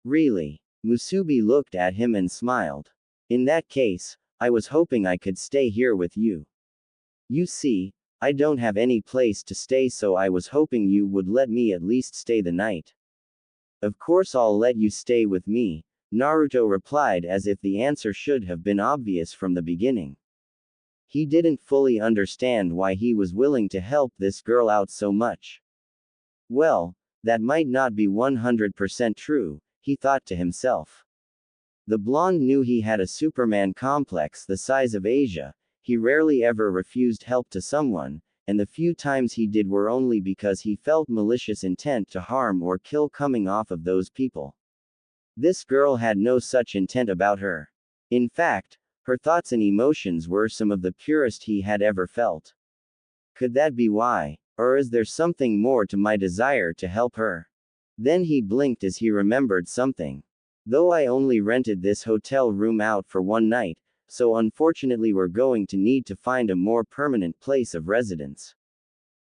Really? Musubi looked at him and smiled. In that case, I was hoping I could stay here with you. You see, I don't have any place to stay, so I was hoping you would let me at least stay the night. Of course I'll let you stay with me, Naruto replied as if the answer should have been obvious from the beginning. He didn't fully understand why he was willing to help this girl out so much. Well, that might not be 100% true, he thought to himself. The blonde knew he had a Superman complex the size of Asia. He rarely ever refused help to someone, and the few times he did were only because he felt malicious intent to harm or kill coming off of those people. This girl had no such intent about her. In fact, her thoughts and emotions were some of the purest he had ever felt. Could that be why? Or is there something more to my desire to help her? Then he blinked as he remembered something. Though I only rented this hotel room out for one night, so unfortunately we're going to need to find a more permanent place of residence.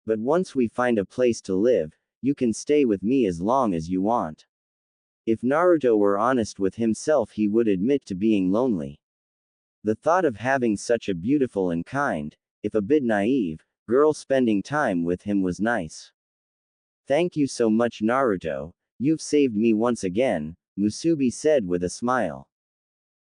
But once we find a place to live, you can stay with me as long as you want. If Naruto were honest with himself, he would admit to being lonely. The thought of having such a beautiful and kind, if a bit naive, girl spending time with him was nice. Thank you so much, Naruto, you've saved me once again, Musubi said with a smile.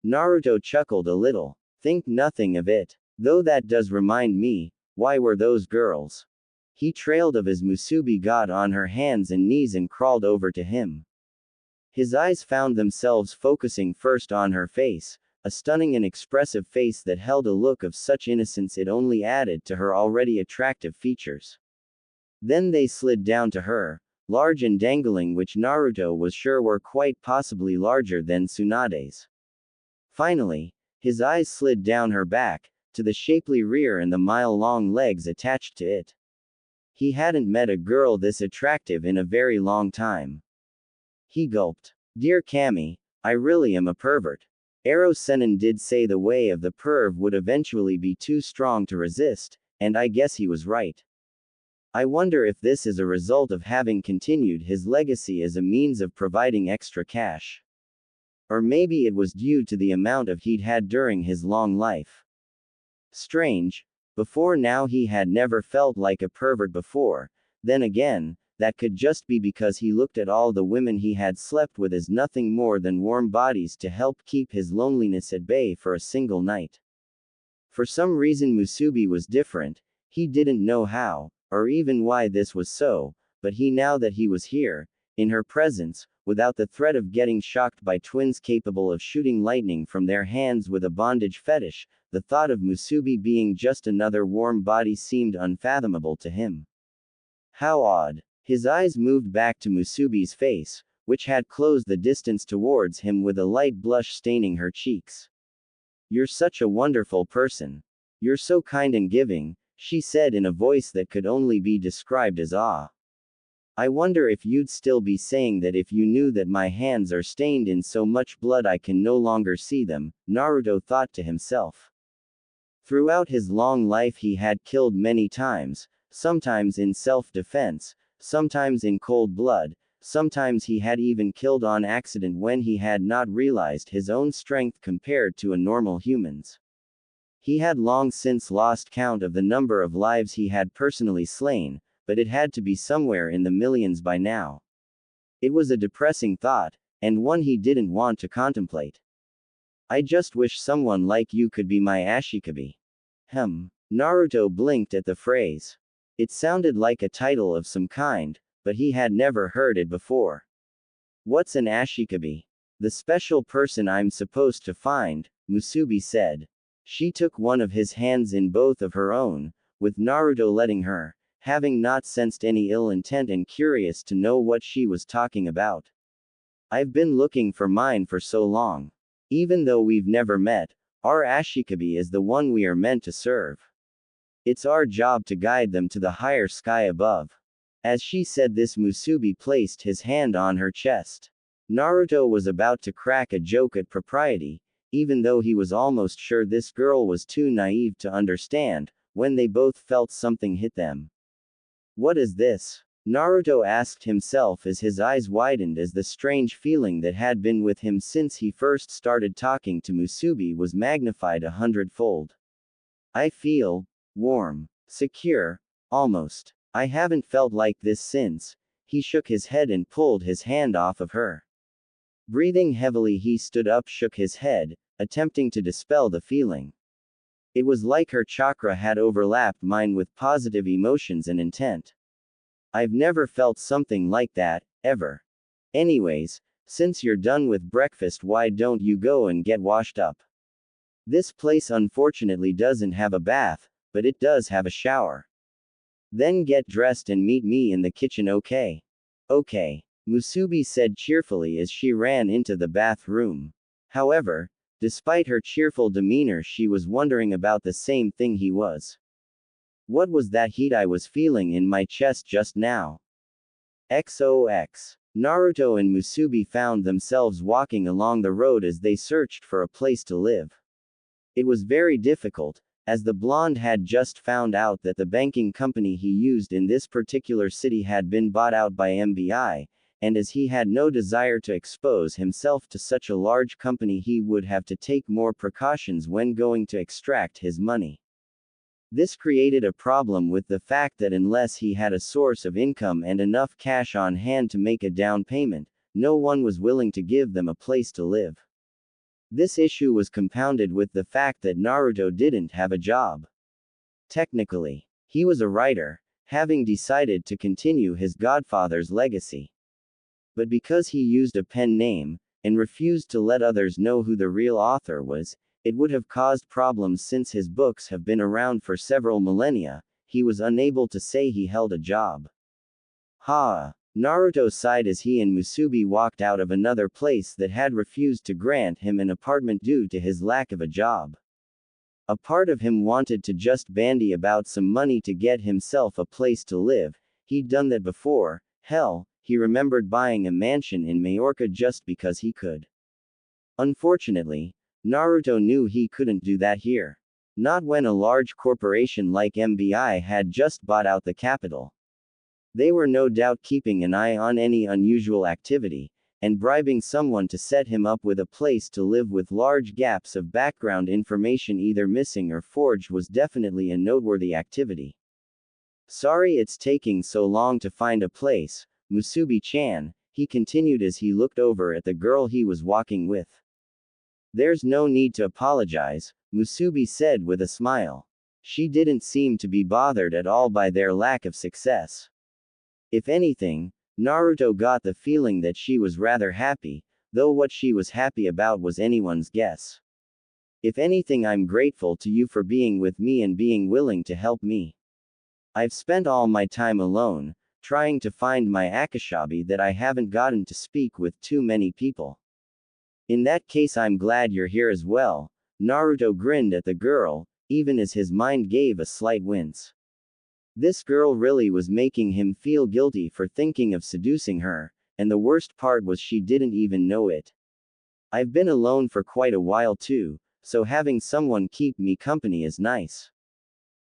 Naruto chuckled a little. Think nothing of it. Though that does remind me, why were those girls? He trailed off as Musubi got on her hands and knees and crawled over to him. His eyes found themselves focusing first on her face, a stunning and expressive face that held a look of such innocence it only added to her already attractive features. Then they slid down to her, large and dangling, which Naruto was sure were quite possibly larger than Tsunade's. Finally, his eyes slid down her back, to the shapely rear and the mile-long legs attached to it. He hadn't met a girl this attractive in a very long time. He gulped. Dear Kami, I really am a pervert. Ero Sennin did say the way of the perv would eventually be too strong to resist, and I guess he was right. I wonder if this is a result of having continued his legacy as a means of providing extra cash. Or maybe it was due to the amount of he'd had during his long life. Strange, before now he had never felt like a pervert before. Then again, that could just be because he looked at all the women he had slept with as nothing more than warm bodies to help keep his loneliness at bay for a single night. For some reason Musubi was different. He didn't know how, or even why this was so, but now that he was here, in her presence, without the threat of getting shocked by twins capable of shooting lightning from their hands with a bondage fetish, the thought of Musubi being just another warm body seemed unfathomable to him. How odd. His eyes moved back to Musubi's face, which had closed the distance towards him with a light blush staining her cheeks. You're such a wonderful person. You're so kind and giving, she said in a voice that could only be described as awe. I wonder if you'd still be saying that if you knew that my hands are stained in so much blood I can no longer see them, Naruto thought to himself. Throughout his long life he had killed many times, sometimes in self-defense, sometimes in cold blood, sometimes he had even killed on accident when he had not realized his own strength compared to a normal human's. He had long since lost count of the number of lives he had personally slain, but it had to be somewhere in the millions by now. It was a depressing thought, and one he didn't want to contemplate. I just wish someone like you could be my ashikabi. Naruto blinked at the phrase. It sounded like a title of some kind, but he had never heard it before. What's an ashikabi? The special person I'm supposed to find, Musubi said. She took one of his hands in both of her own, with Naruto letting her, having not sensed any ill intent and curious to know what she was talking about. I've been looking for mine for so long. Even though we've never met, our ashikabi is the one we are meant to serve. It's our job to guide them to the higher sky above. As she said this, Musubi placed his hand on her chest. Naruto was about to crack a joke at propriety, even though he was almost sure this girl was too naive to understand, when they both felt something hit them. What is this? Naruto asked himself as his eyes widened as the strange feeling that had been with him since he first started talking to Musubi was magnified 100-fold. I feel warm, secure, almost. I haven't felt like this since. He shook his head and pulled his hand off of her. Breathing heavily, he stood up, shook his head, attempting to dispel the feeling. It was like her chakra had overlapped mine with positive emotions and intent. I've never felt something like that, ever. Anyways, since you're done with breakfast, why don't you go and get washed up? This place unfortunately doesn't have a bath, but it does have a shower. Then get dressed and meet me in the kitchen, okay? Okay, Musubi said cheerfully as she ran into the bathroom. However, despite her cheerful demeanor, she was wondering about the same thing he was. What was that heat I was feeling in my chest just now? XOX. Naruto and Musubi found themselves walking along the road as they searched for a place to live. It was very difficult, as the blonde had just found out that the banking company he used in this particular city had been bought out by MBI, and as he had no desire to expose himself to such a large company, he would have to take more precautions when going to extract his money. This created a problem with the fact that unless he had a source of income and enough cash on hand to make a down payment, no one was willing to give them a place to live. This issue was compounded with the fact that Naruto didn't have a job. Technically, he was a writer, having decided to continue his godfather's legacy. But because he used a pen name, and refused to let others know who the real author was, it would have caused problems since his books have been around for several millennia. He was unable to say he held a job. Naruto sighed as he and Musubi walked out of another place that had refused to grant him an apartment due to his lack of a job. A part of him wanted to just bandy about some money to get himself a place to live. He'd done that before. Hell, he remembered buying a mansion in Majorca just because he could. Unfortunately, Naruto knew he couldn't do that here. Not when a large corporation like MBI had just bought out the capital. They were no doubt keeping an eye on any unusual activity, and bribing someone to set him up with a place to live with large gaps of background information either missing or forged was definitely a noteworthy activity. Sorry it's taking so long to find a place, Musubi-chan, he continued as he looked over at the girl he was walking with. There's no need to apologize, Musubi said with a smile. She didn't seem to be bothered at all by their lack of success. If anything, Naruto got the feeling that she was rather happy, though what she was happy about was anyone's guess. If anything, I'm grateful to you for being with me and being willing to help me. I've spent all my time alone, trying to find my akashabi that I haven't gotten to speak with too many people. In that case, I'm glad you're here as well. Naruto grinned at the girl, even as his mind gave a slight wince. This girl really was making him feel guilty for thinking of seducing her, and the worst part was she didn't even know it. I've been alone for quite a while too, so having someone keep me company is nice.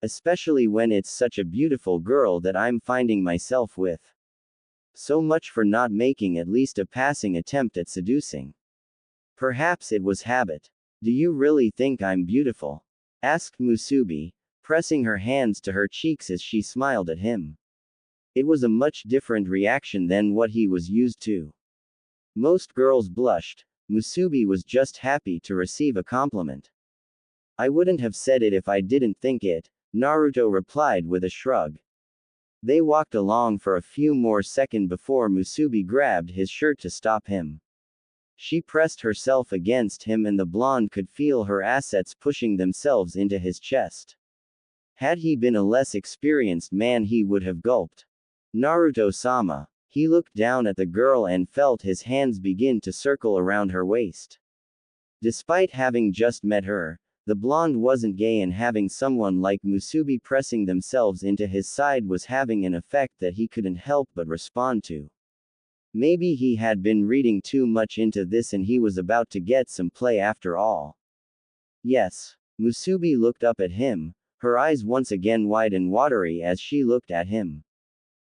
Especially when it's such a beautiful girl that I'm finding myself with. So much for not making at least a passing attempt at seducing. Perhaps it was habit. Do you really think I'm beautiful? Asked Musubi, pressing her hands to her cheeks as she smiled at him. It was a much different reaction than what he was used to. Most girls blushed. Musubi was just happy to receive a compliment. I wouldn't have said it if I didn't think it, Naruto replied with a shrug. They walked along for a few more seconds before Musubi grabbed his shirt to stop him. She pressed herself against him and the blonde could feel her assets pushing themselves into his chest. Had he been a less experienced man, he would have gulped. Naruto-sama. He looked down at the girl and felt his hands begin to circle around her waist. Despite having just met her, the blonde wasn't gay, and having someone like Musubi pressing themselves into his side was having an effect that he couldn't help but respond to. Maybe he had been reading too much into this and he was about to get some play after all. Yes. Musubi looked up at him, her eyes once again wide and watery as she looked at him.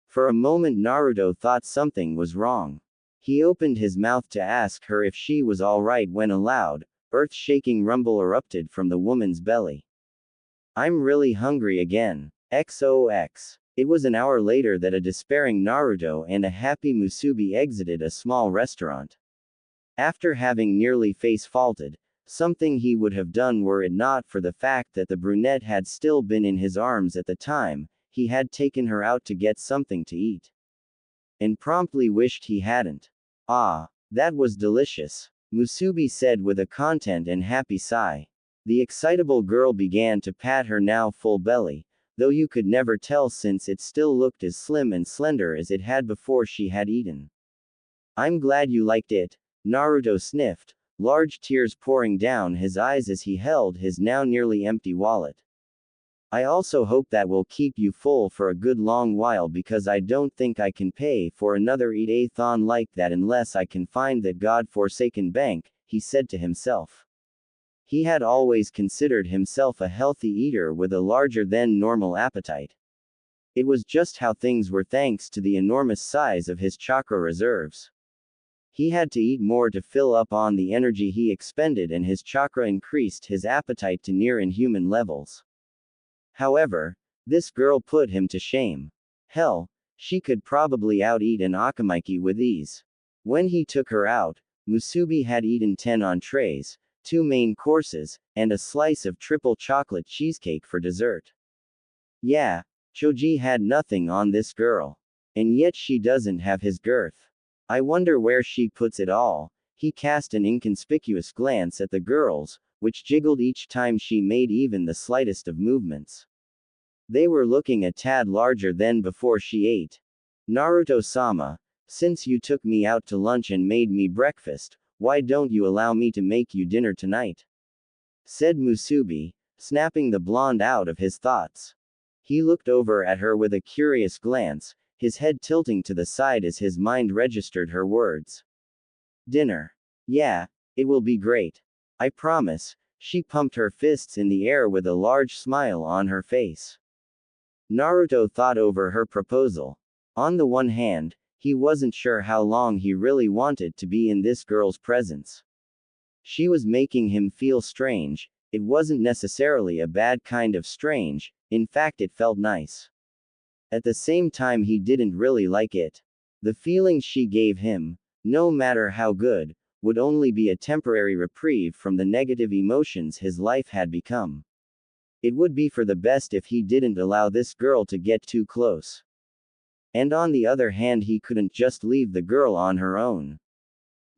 For a moment Naruto thought something was wrong. He opened his mouth to ask her if she was alright when a loud, earth-shaking rumble erupted from the woman's belly. I'm really hungry again. XOX. It was an hour later that a despairing Naruto and a happy Musubi exited a small restaurant. After having nearly face-faulted, something he would have done were it not for the fact that the brunette had still been in his arms at the time, he had taken her out to get something to eat. And promptly wished he hadn't. Ah, that was delicious, Musubi said with a content and happy sigh. The excitable girl began to pat her now full belly, though you could never tell since it still looked as slim and slender as it had before she had eaten. I'm glad you liked it, Naruto sniffed, large tears pouring down his eyes as he held his now nearly empty wallet. I also hope that will keep you full for a good long while, because I don't think I can pay for another eat-a-thon like that unless I can find that god-forsaken bank, he said to himself. He had always considered himself a healthy eater with a larger than normal appetite. It was just how things were thanks to the enormous size of his chakra reserves. He had to eat more to fill up on the energy he expended, and his chakra increased his appetite to near inhuman levels. However, this girl put him to shame. Hell, she could probably out-eat an Akamaiki with ease. When he took her out, Musubi had eaten 10 entrees, 2 main courses, and a slice of triple chocolate cheesecake for dessert. Yeah, Choji had nothing on this girl. And yet she doesn't have his girth. I wonder where she puts it all. He cast an inconspicuous glance at the girls, which jiggled each time she made even the slightest of movements. They were looking a tad larger than before she ate. Naruto-sama, since you took me out to lunch and made me breakfast, why don't you allow me to make you dinner tonight? Said Musubi, snapping the blonde out of his thoughts. He looked over at her with a curious glance, his head tilting to the side as his mind registered her words. Dinner. Yeah, it will be great. I promise. She pumped her fists in the air with a large smile on her face. Naruto thought over her proposal. On the one hand, he wasn't sure how long he really wanted to be in this girl's presence. She was making him feel strange. It wasn't necessarily a bad kind of strange, in fact, it felt nice. At the same time, he didn't really like it. The feeling she gave him, no matter how good, would only be a temporary reprieve from the negative emotions his life had become. It would be for the best if he didn't allow this girl to get too close. And on the other hand, he couldn't just leave the girl on her own.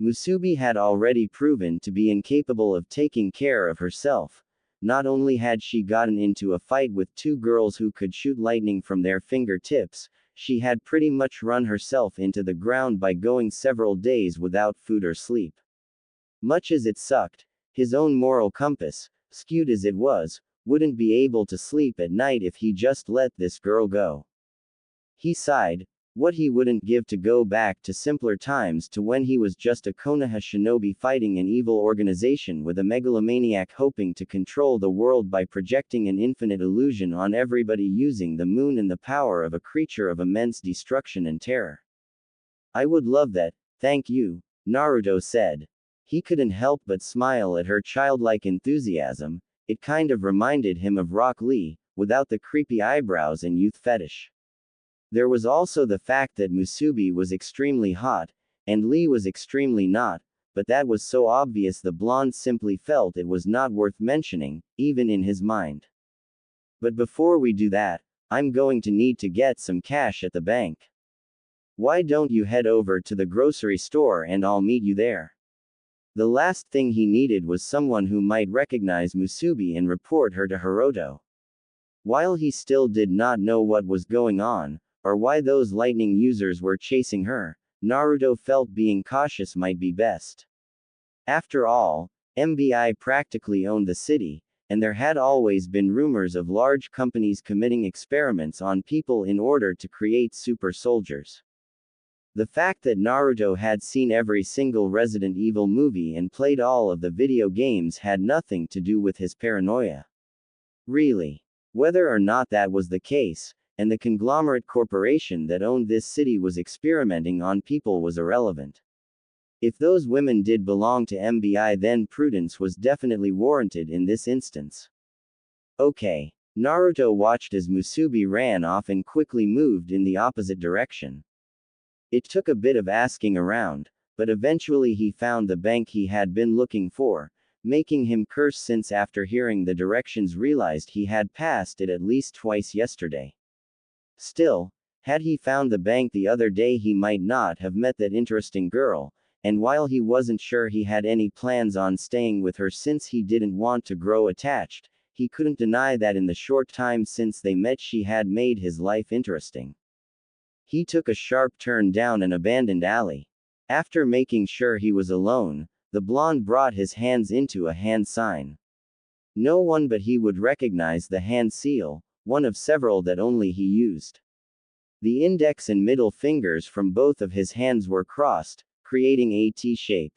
Musubi had already proven to be incapable of taking care of herself. Not only had she gotten into a fight with two girls who could shoot lightning from their fingertips, she had pretty much run herself into the ground by going several days without food or sleep. Much as it sucked, his own moral compass, skewed as it was, wouldn't be able to sleep at night if he just let this girl go. He sighed. What he wouldn't give to go back to simpler times, to when he was just a Konoha shinobi fighting an evil organization with a megalomaniac hoping to control the world by projecting an infinite illusion on everybody using the moon and the power of a creature of immense destruction and terror. I would love that, thank you, Naruto said. He couldn't help but smile at her childlike enthusiasm. It kind of reminded him of Rock Lee, without the creepy eyebrows and youth fetish. There was also the fact that Musubi was extremely hot, and Lee was extremely not, but that was so obvious the blonde simply felt it was not worth mentioning, even in his mind. But before we do that, I'm going to need to get some cash at the bank. Why don't you head over to the grocery store and I'll meet you there? The last thing he needed was someone who might recognize Musubi and report her to Hiroto. While he still did not know what was going on, or why those lightning users were chasing her, Naruto felt being cautious might be best. After all, MBI practically owned the city, and there had always been rumors of large companies committing experiments on people in order to create super soldiers. The fact that Naruto had seen every single Resident Evil movie and played all of the video games had nothing to do with his paranoia. Really. Whether or not that was the case, and the conglomerate corporation that owned this city was experimenting on people, was irrelevant. If those women did belong to MBI, then prudence was definitely warranted in this instance. Okay. Naruto watched as Musubi ran off and quickly moved in the opposite direction. It took a bit of asking around, but eventually he found the bank he had been looking for, making him curse since after hearing the directions realized he had passed it at least twice yesterday. Still, had he found the bank the other day, he might not have met that interesting girl, and while he wasn't sure he had any plans on staying with her since he didn't want to grow attached, he couldn't deny that in the short time since they met she had made his life interesting. He took a sharp turn down an abandoned alley. After making sure he was alone, the blonde brought his hands into a hand sign. No one but he would recognize the hand seal, one of several that only he used. The index and middle fingers from both of his hands were crossed, creating a T shape.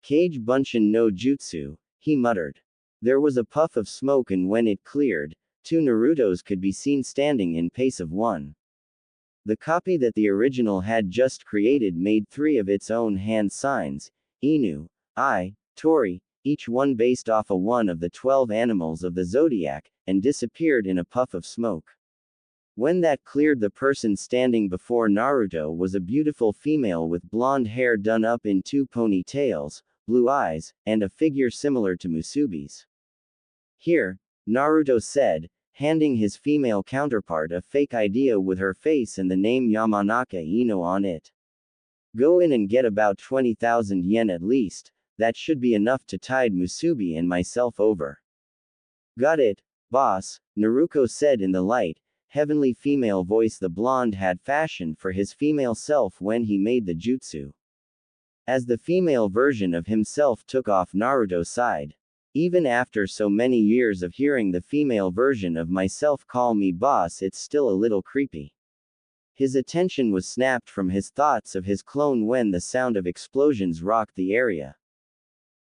Kage Bunshin no Jutsu, he muttered. There was a puff of smoke, and when it cleared, two Narutos could be seen standing in place of one. The copy that the original had just created made three of its own hand signs, Inu, I, Tori, each one based off of one of the 12 animals of the zodiac, and disappeared in a puff of smoke. When that cleared, the person standing before Naruto was a beautiful female with blonde hair done up in two ponytails, blue eyes, and a figure similar to Musubi's. Here, Naruto said, handing his female counterpart a fake ID with her face and the name Yamanaka Ino on it. Go in and get about 20,000 yen at least, that should be enough to tide Musubi and myself over. Got it, boss, Naruto said in the light, heavenly female voice the blonde had fashioned for his female self when he made the jutsu. As the female version of himself took off Naruto's side. Even after so many years of hearing the female version of myself call me boss, it's still a little creepy. His attention was snapped from his thoughts of his clone when the sound of explosions rocked the area.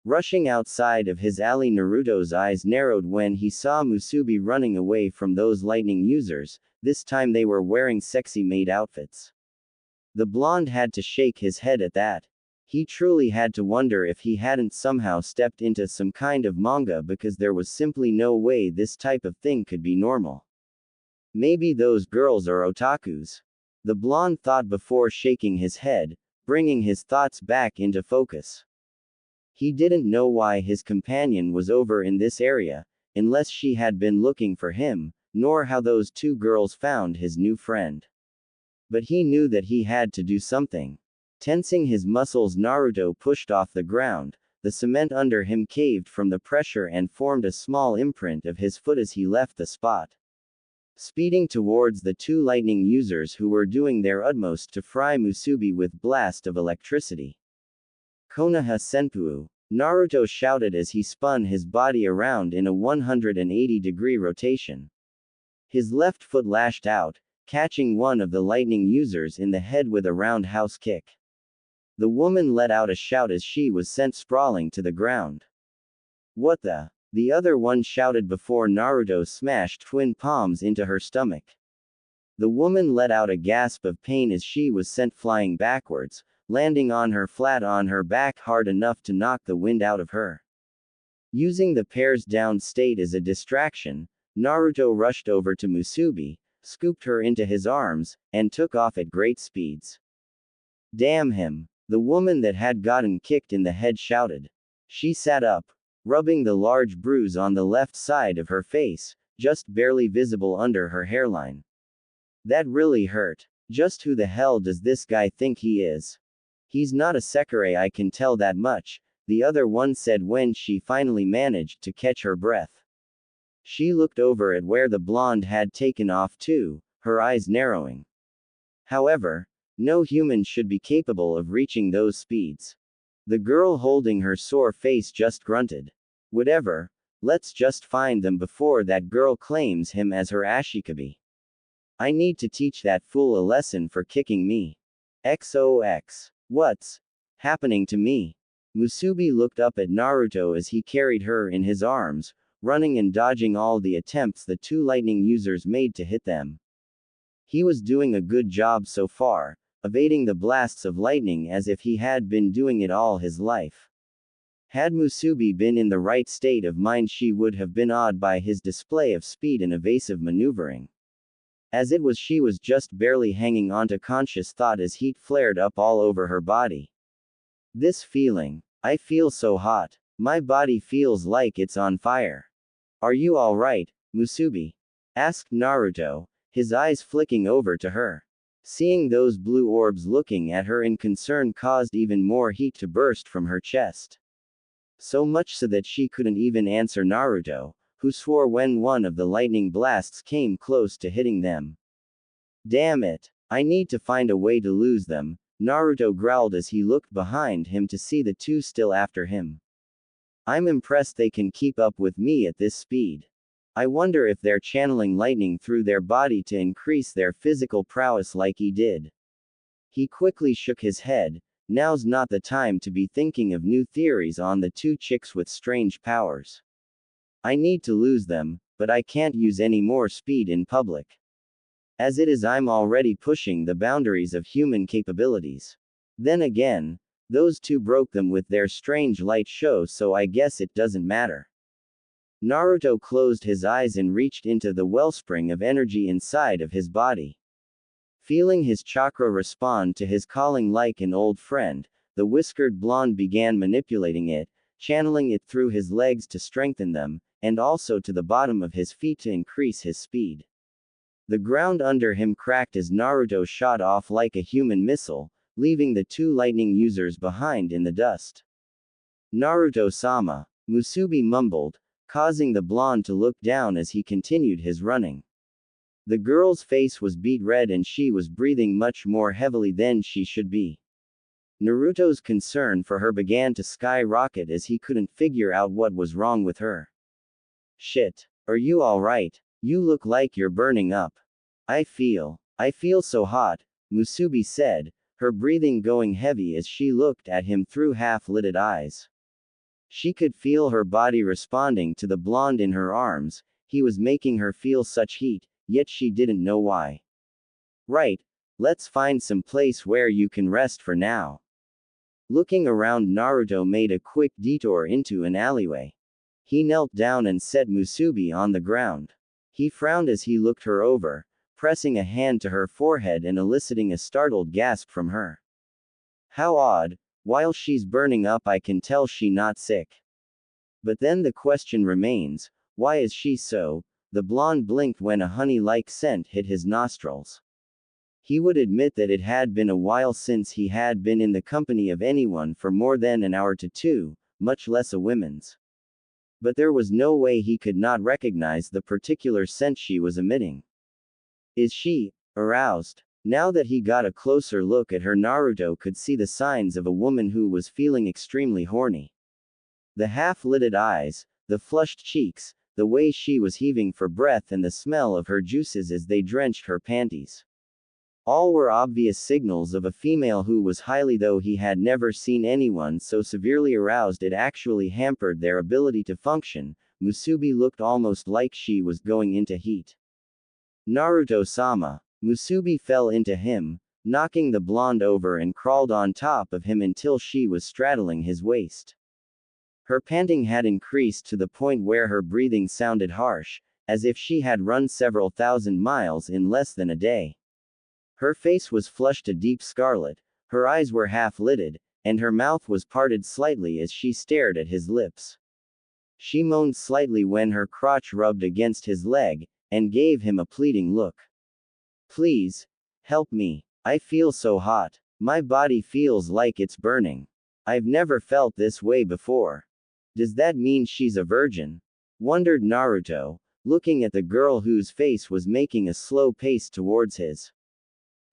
Rushing outside of his alley, Naruto's eyes narrowed when he saw Musubi running away from those lightning users. This time they were wearing sexy maid outfits. The blonde had to shake his head at that. He truly had to wonder if he hadn't somehow stepped into some kind of manga, because there was simply no way this type of thing could be normal. Maybe those girls are otakus. The blonde thought before shaking his head, bringing his thoughts back into focus. He didn't know why his companion was over in this area, unless she had been looking for him, nor how those two girls found his new friend. But he knew that he had to do something. Tensing his muscles, Naruto pushed off the ground. The cement under him caved from the pressure and formed a small imprint of his foot as he left the spot. Speeding towards the two lightning users who were doing their utmost to fry Musubi with blast of electricity. Konoha Senpuu, Naruto shouted as he spun his body around in a 180-degree rotation. His left foot lashed out, catching one of the lightning users in the head with a roundhouse kick. The woman let out a shout as she was sent sprawling to the ground. What the? The other one shouted before Naruto smashed twin palms into her stomach. The woman let out a gasp of pain as she was sent flying backwards, landing on her flat on her back hard enough to knock the wind out of her. Using the pair's down state as a distraction, Naruto rushed over to Musubi, scooped her into his arms, and took off at great speeds. Damn him! The woman that had gotten kicked in the head shouted. She sat up, rubbing the large bruise on the left side of her face, just barely visible under her hairline. That really hurt. Just who the hell does this guy think he is? He's not a Sekirei, I can tell that much, the other one said when she finally managed to catch her breath. She looked over at where the blonde had taken off too, her eyes narrowing. However, no human should be capable of reaching those speeds. The girl holding her sore face just grunted. Whatever, let's just find them before that girl claims him as her ashikabi. I need to teach that fool a lesson for kicking me. XOX. What's happening to me? Musubi looked up at Naruto as he carried her in his arms, running and dodging all the attempts the two lightning users made to hit them. He was doing a good job so far, evading the blasts of lightning as if he had been doing it all his life. Had Musubi been in the right state of mind, she would have been awed by his display of speed and evasive maneuvering. As it was, she was just barely hanging onto conscious thought as heat flared up all over her body. This feeling. I feel so hot. My body feels like it's on fire. Are you alright, Musubi? Asked Naruto, his eyes flicking over to her. Seeing those blue orbs looking at her in concern caused even more heat to burst from her chest. So much so that she couldn't even answer Naruto, who swore when one of the lightning blasts came close to hitting them. Damn it! I need to find a way to lose them, Naruto growled as he looked behind him to see the two still after him. I'm impressed they can keep up with me at this speed. I wonder if they're channeling lightning through their body to increase their physical prowess like he did. He quickly shook his head. Now's not the time to be thinking of new theories on the two chicks with strange powers. I need to lose them, but I can't use any more speed in public. As it is, I'm already pushing the boundaries of human capabilities. Then again, those two broke them with their strange light show, so I guess it doesn't matter. Naruto closed his eyes and reached into the wellspring of energy inside of his body. Feeling his chakra respond to his calling like an old friend, the whiskered blonde began manipulating it, channeling it through his legs to strengthen them, and also to the bottom of his feet to increase his speed. The ground under him cracked as Naruto shot off like a human missile, leaving the two lightning users behind in the dust. Naruto-sama, Musubi mumbled, causing the blonde to look down as he continued his running. The girl's face was beet red and she was breathing much more heavily than she should be. Naruto's concern for her began to skyrocket as he couldn't figure out what was wrong with her. Shit. Are you alright? You look like you're burning up. I feel so hot, Musubi said, her breathing going heavy as she looked at him through half-lidded eyes. She could feel her body responding to the blonde in her arms. He was making her feel such heat, yet she didn't know why. Right, let's find some place where you can rest for now. Looking around, Naruto made a quick detour into an alleyway. He knelt down and set Musubi on the ground. He frowned as he looked her over, pressing a hand to her forehead and eliciting a startled gasp from her. How odd, while she's burning up I can tell she not sick. But then the question remains, why is she so? The blonde blinked when a honey-like scent hit his nostrils. He would admit that it had been a while since he had been in the company of anyone for more than an hour to two, much less a woman's. But there was no way he could not recognize the particular scent she was emitting. Is she aroused? Now that he got a closer look at her, Naruto could see the signs of a woman who was feeling extremely horny. The half-lidded eyes, the flushed cheeks, the way she was heaving for breath and the smell of her juices as they drenched her panties. All were obvious signals of a female who was highly, though he had never seen anyone so severely aroused it actually hampered their ability to function. Musubi looked almost like she was going into heat. Naruto-sama. Musubi fell into him, knocking the blonde over and crawled on top of him until she was straddling his waist. Her panting had increased to the point where her breathing sounded harsh, as if she had run several thousand miles in less than a day. Her face was flushed a deep scarlet, her eyes were half-lidded, and her mouth was parted slightly as she stared at his lips. She moaned slightly when her crotch rubbed against his leg, and gave him a pleading look. Please, help me. I feel so hot. My body feels like it's burning. I've never felt this way before. Does that mean she's a virgin? Wondered Naruto, looking at the girl whose face was making a slow pace towards his.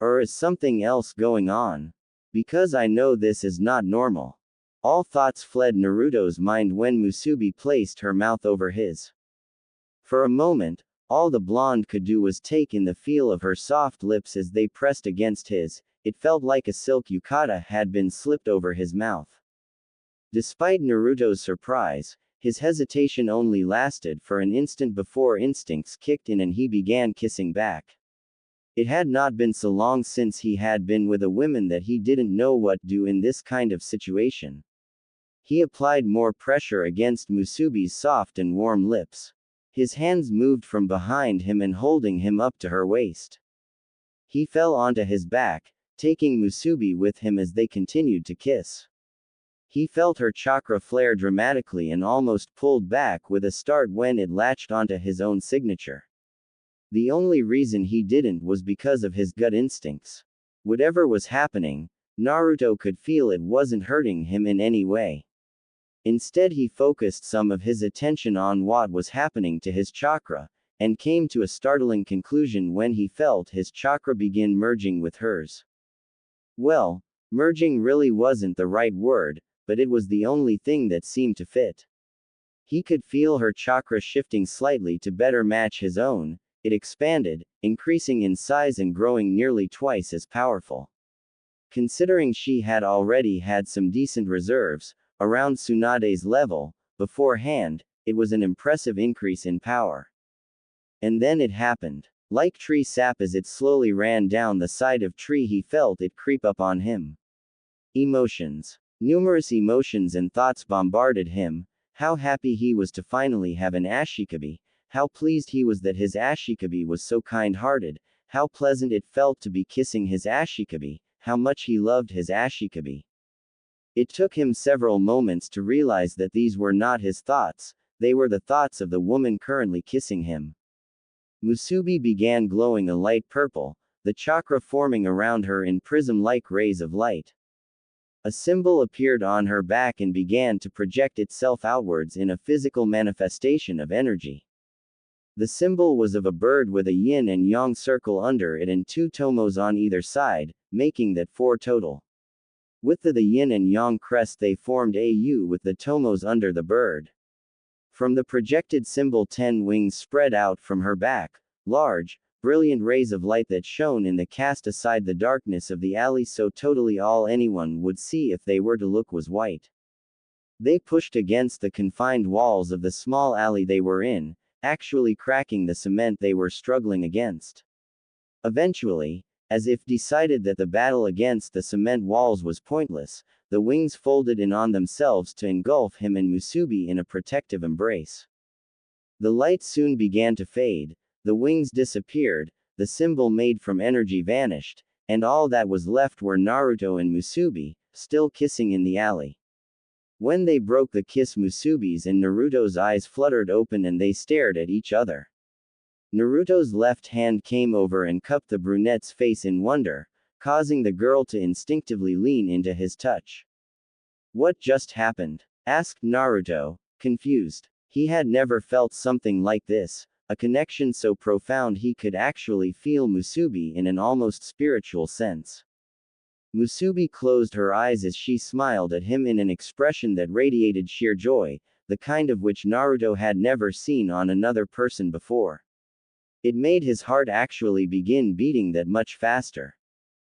Or is something else going on? Because I know this is not normal. All thoughts fled Naruto's mind when Musubi placed her mouth over his. For a moment, all the blonde could do was take in the feel of her soft lips as they pressed against his. It felt like a silk yukata had been slipped over his mouth. Despite Naruto's surprise, his hesitation only lasted for an instant before instincts kicked in and he began kissing back. It had not been so long since he had been with a woman that he didn't know what to do in this kind of situation. He applied more pressure against Musubi's soft and warm lips. His hands moved from behind him and holding him up to her waist. He fell onto his back, taking Musubi with him as they continued to kiss. He felt her chakra flare dramatically and almost pulled back with a start when it latched onto his own signature. The only reason he didn't was because of his gut instincts. Whatever was happening, Naruto could feel it wasn't hurting him in any way. Instead, he focused some of his attention on what was happening to his chakra, and came to a startling conclusion when he felt his chakra begin merging with hers. Well, merging really wasn't the right word, but it was the only thing that seemed to fit. He could feel her chakra shifting slightly to better match his own. It expanded, increasing in size and growing nearly twice as powerful. Considering she had already had some decent reserves, around Tsunade's level, beforehand, it was an impressive increase in power. And then it happened. Like tree sap as it slowly ran down the side of tree, he felt it creep up on him. Emotions. Numerous emotions and thoughts bombarded him. How happy he was to finally have an ashikabi. How pleased he was that his ashikabi was so kind-hearted, how pleasant it felt to be kissing his ashikabi, how much he loved his ashikabi. It took him several moments to realize that these were not his thoughts, they were the thoughts of the woman currently kissing him. Musubi began glowing a light purple, the chakra forming around her in prism-like rays of light. A symbol appeared on her back and began to project itself outwards in a physical manifestation of energy. The symbol was of a bird with a yin and yang circle under it and two tomos on either side, making that four total. With the yin and yang crest they formed a U with the tomos under the bird. From the projected symbol 10 wings spread out from her back, large, brilliant rays of light that shone in the cast aside the darkness of the alley so totally all anyone would see if they were to look was white. They pushed against the confined walls of the small alley they were in, actually cracking the cement they were struggling against. Eventually, as if decided that the battle against the cement walls was pointless, the wings folded in on themselves to engulf him and Musubi in a protective embrace. The light soon began to fade, the wings disappeared, the symbol made from energy vanished, and all that was left were Naruto and Musubi, still kissing in the alley. When they broke the kiss, Musubi's and Naruto's eyes fluttered open and they stared at each other. Naruto's left hand came over and cupped the brunette's face in wonder, causing the girl to instinctively lean into his touch. What just happened? Asked Naruto, confused. He had never felt something like this, a connection so profound he could actually feel Musubi in an almost spiritual sense. Musubi closed her eyes as she smiled at him in an expression that radiated sheer joy, the kind of which Naruto had never seen on another person before. It made his heart actually begin beating that much faster.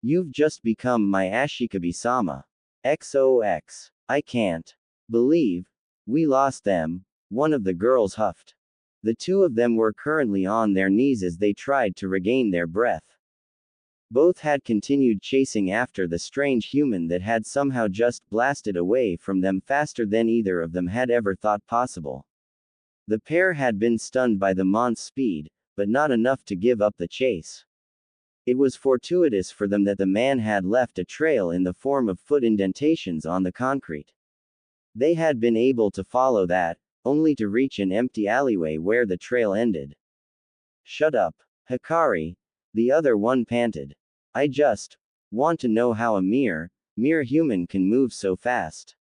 You've just become my Ashikabi-sama. XOX. I can't believe we lost them, one of the girls huffed. The two of them were currently on their knees as they tried to regain their breath. Both had continued chasing after the strange human that had somehow just blasted away from them faster than either of them had ever thought possible. The pair had been stunned by the mon's speed, but not enough to give up the chase. It was fortuitous for them that the man had left a trail in the form of foot indentations on the concrete. They had been able to follow that, only to reach an empty alleyway where the trail ended. Shut up, Hikari, the other one panted. I just want to know how a mere human can move so fast.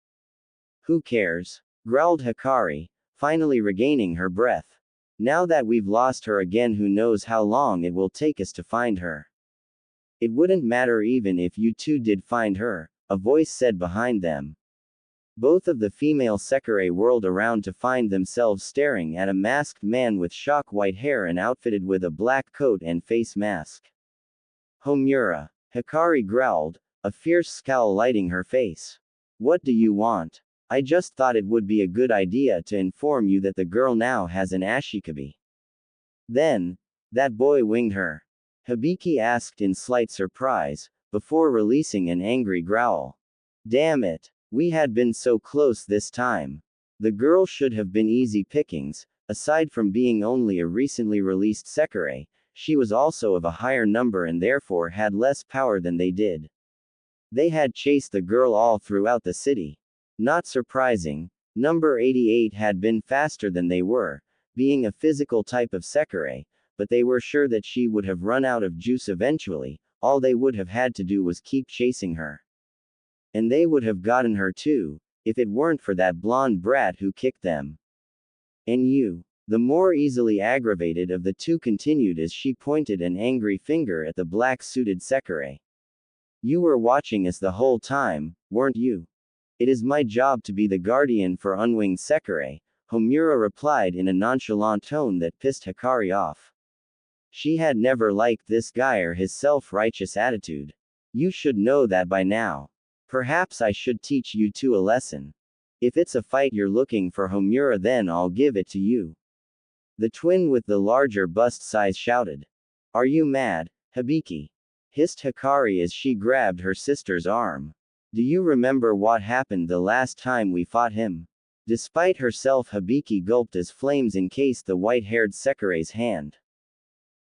Who cares? Growled Hikari, finally regaining her breath. Now that we've lost her again, who knows how long it will take us to find her. It wouldn't matter even if you two did find her, a voice said behind them. Both of the female Sekirei whirled around to find themselves staring at a masked man with shock white hair and outfitted with a black coat and face mask. Homura, Hikari growled, a fierce scowl lighting her face. What do you want? I just thought it would be a good idea to inform you that the girl now has an ashikabi. Then, that boy winged her? Hibiki asked in slight surprise, before releasing an angry growl. Damn it, we had been so close this time. The girl should have been easy pickings, aside from being only a recently released Sekirei, she was also of a higher number and therefore had less power than they did. They had chased the girl all throughout the city. Not surprising, number 88 had been faster than they were, being a physical type of Sekirei, but they were sure that she would have run out of juice eventually, all they would have had to do was keep chasing her. And they would have gotten her too, if it weren't for that blonde brat who kicked them. And you. The more easily aggravated of the two continued as she pointed an angry finger at the black-suited Sekirei. You were watching us the whole time, weren't you? It is my job to be the guardian for unwinged Sekirei, Homura replied in a nonchalant tone that pissed Hikari off. She had never liked this guy or his self-righteous attitude. You should know that by now. Perhaps I should teach you two a lesson. If it's a fight you're looking for, Homura, then I'll give it to you. The twin with the larger bust size shouted. Are you mad, Hibiki? Hissed Hikari as she grabbed her sister's arm. Do you remember what happened the last time we fought him? Despite herself, Hibiki gulped as flames encased the white-haired Sekirei's hand.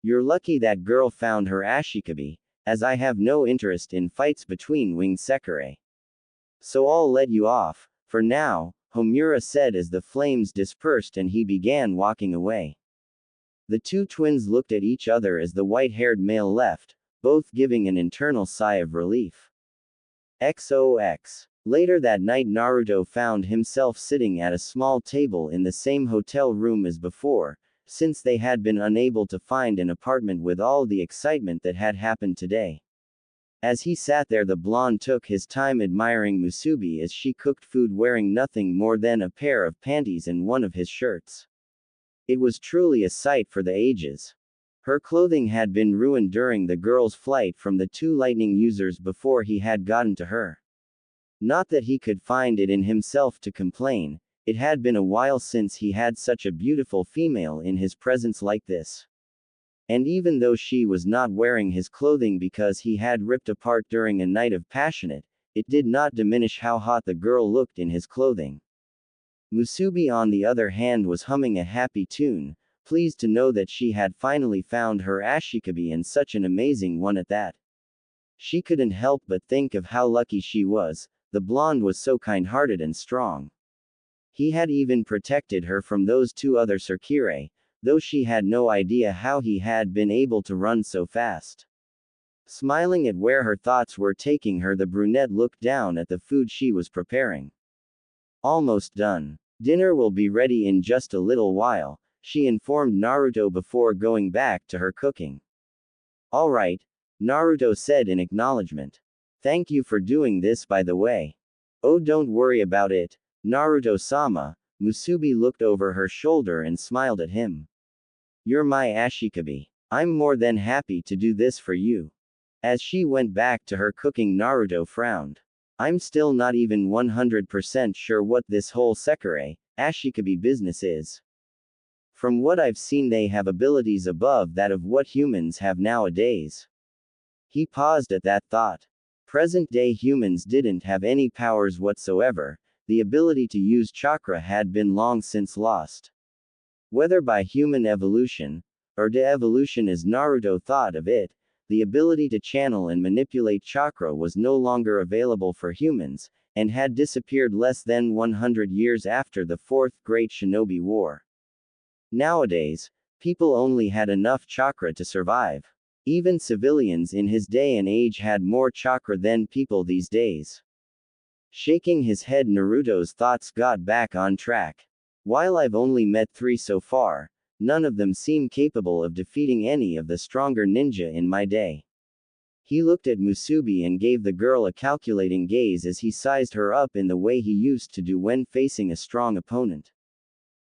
You're lucky that girl found her ashikabi, as I have no interest in fights between winged Sekirei. So I'll let you off, for now, Homura said as the flames dispersed and he began walking away. The two twins looked at each other as the white-haired male left, both giving an internal sigh of relief. XOX. Later that night, Naruto found himself sitting at a small table in the same hotel room as before, since they had been unable to find an apartment with all the excitement that had happened today. As he sat there, the blonde took his time admiring Musubi as she cooked food, wearing nothing more than a pair of panties and one of his shirts. It was truly a sight for the ages. Her clothing had been ruined during the girl's flight from the two lightning users before he had gotten to her. Not that he could find it in himself to complain, it had been a while since he had such a beautiful female in his presence like this. And even though she was not wearing his clothing because he had ripped apart during a night of passionate, it did not diminish how hot the girl looked in his clothing. Musubi, on the other hand, was humming a happy tune, pleased to know that she had finally found her ashikabi, and such an amazing one at that. She couldn't help but think of how lucky she was. The blonde was so kind-hearted and strong. He had even protected her from those two other Sakure, though she had no idea how he had been able to run so fast. Smiling at where her thoughts were taking her, the brunette looked down at the food she was preparing. Almost done. Dinner will be ready in just a little while, she informed Naruto before going back to her cooking. All right, Naruto said in acknowledgement. Thank you for doing this, by the way. Oh, don't worry about it, Naruto-sama. Musubi looked over her shoulder and smiled at him. You're my ashikabi. I'm more than happy to do this for you. As she went back to her cooking, Naruto frowned. I'm still not even 100% sure what this whole Sekirei, ashikabi business is. From what I've seen, they have abilities above that of what humans have nowadays. He paused at that thought. Present-day humans didn't have any powers whatsoever. The ability to use chakra had been long since lost. Whether by human evolution, or de-evolution as Naruto thought of it, the ability to channel and manipulate chakra was no longer available for humans, and had disappeared less than 100 years after the Fourth Great Shinobi War. Nowadays, people only had enough chakra to survive. Even civilians in his day and age had more chakra than people these days. Shaking his head, Naruto's thoughts got back on track. While I've only met 3 so far, none of them seem capable of defeating any of the stronger ninja in my day. He looked at Musubi and gave the girl a calculating gaze as he sized her up in the way he used to do when facing a strong opponent.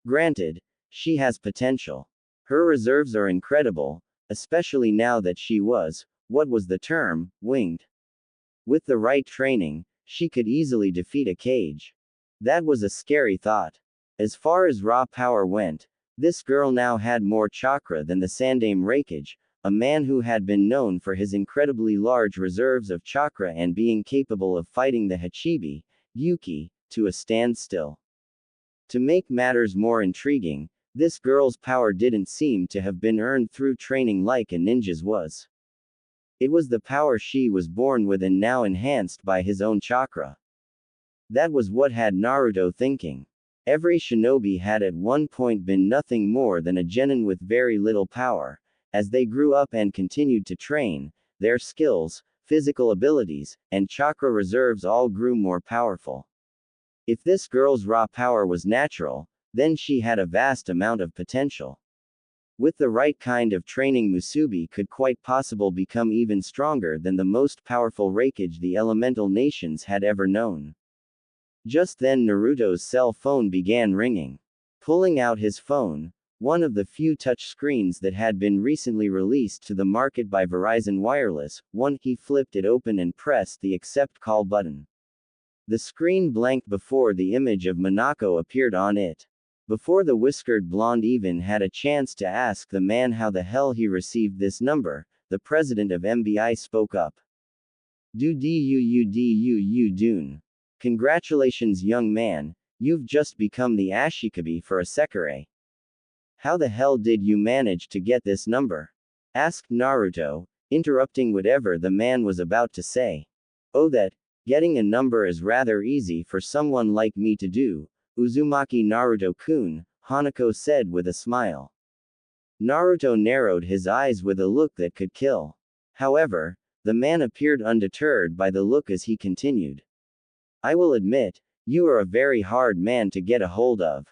Granted, she has potential. Her reserves are incredible, especially now that she was, what was the term, winged. With the right training, she could easily defeat a Kage. That was a scary thought. As far as raw power went, this girl now had more chakra than the Sandaime Raikage, a man who had been known for his incredibly large reserves of chakra and being capable of fighting the Hachibi, Yuki, to a standstill. To make matters more intriguing, this girl's power didn't seem to have been earned through training like a ninja's was. It was the power she was born with and now enhanced by his own chakra. That was what had Naruto thinking. Every shinobi had at one point been nothing more than a genin with very little power. As they grew up and continued to train, their skills, physical abilities, and chakra reserves all grew more powerful. If this girl's raw power was natural, then she had a vast amount of potential. With the right kind of training, Musubi could quite possibly become even stronger than the most powerful Raikage the elemental nations had ever known. Just then Naruto's cell phone began ringing. Pulling out his phone, one of the few touch screens that had been recently released to the market by Verizon Wireless, he flipped it open and pressed the accept call button. The screen blanked before the image of Minako appeared on it. Before the whiskered blonde even had a chance to ask the man how the hell he received this number, the president of MBI spoke up. Dune. Congratulations, young man, you've just become the ashikabi for a Sekirei. How the hell did you manage to get this number? Asked Naruto, interrupting whatever the man was about to say. Oh, that, getting a number is rather easy for someone like me to do, Uzumaki Naruto-kun, Hanako said with a smile. Naruto narrowed his eyes with a look that could kill. However, the man appeared undeterred by the look as he continued. I will admit, you are a very hard man to get a hold of.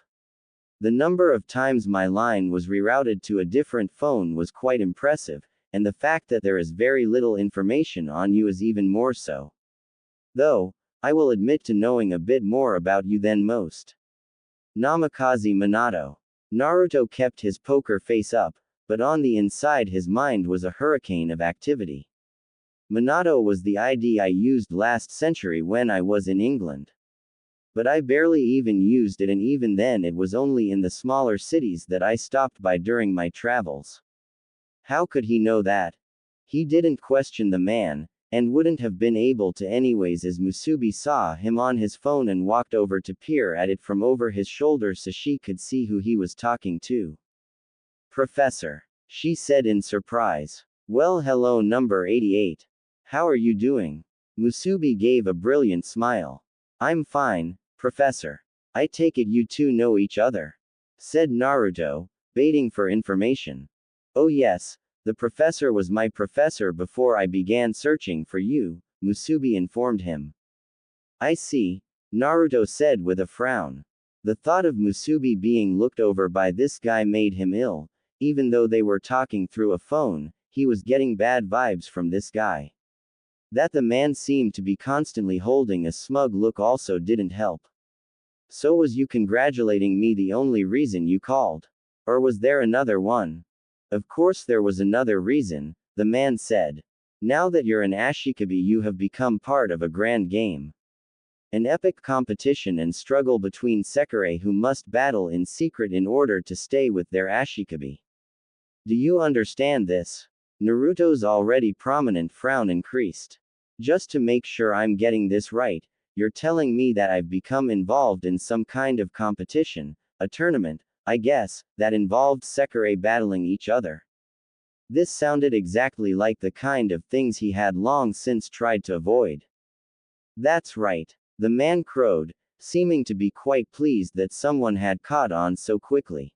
The number of times my line was rerouted to a different phone was quite impressive, and the fact that there is very little information on you is even more so. Though, I will admit to knowing a bit more about you than most. Namikaze Minato. Naruto kept his poker face up, but on the inside his mind was a hurricane of activity. Minato was the ID I used last century when I was in England. But I barely even used it, and even then it was only in the smaller cities that I stopped by during my travels. How could he know that? He didn't question the man, and wouldn't have been able to anyways, as Musubi saw him on his phone and walked over to peer at it from over his shoulder so she could see who he was talking to. Professor, she said in surprise. Well, hello, number 88. How are you doing? Musubi gave a brilliant smile. I'm fine, Professor. I take it you two know each other, said Naruto, baiting for information. Oh yes, the professor was my professor before I began searching for you, Musubi informed him. I see, Naruto said with a frown. The thought of Musubi being looked over by this guy made him ill. Even though they were talking through a phone, he was getting bad vibes from this guy. That the man seemed to be constantly holding a smug look also didn't help. So was you congratulating me the only reason you called? Or was there another one? Of course there was another reason, the man said. Now that you're an Ashikabi, you have become part of a grand game. An epic competition and struggle between Sekirei who must battle in secret in order to stay with their Ashikabi. Do you understand this? Naruto's already prominent frown increased. Just to make sure I'm getting this right, you're telling me that I've become involved in some kind of competition, a tournament, I guess, that involved Sekirei battling each other. This sounded exactly like the kind of things he had long since tried to avoid. That's right, the man crowed, seeming to be quite pleased that someone had caught on so quickly.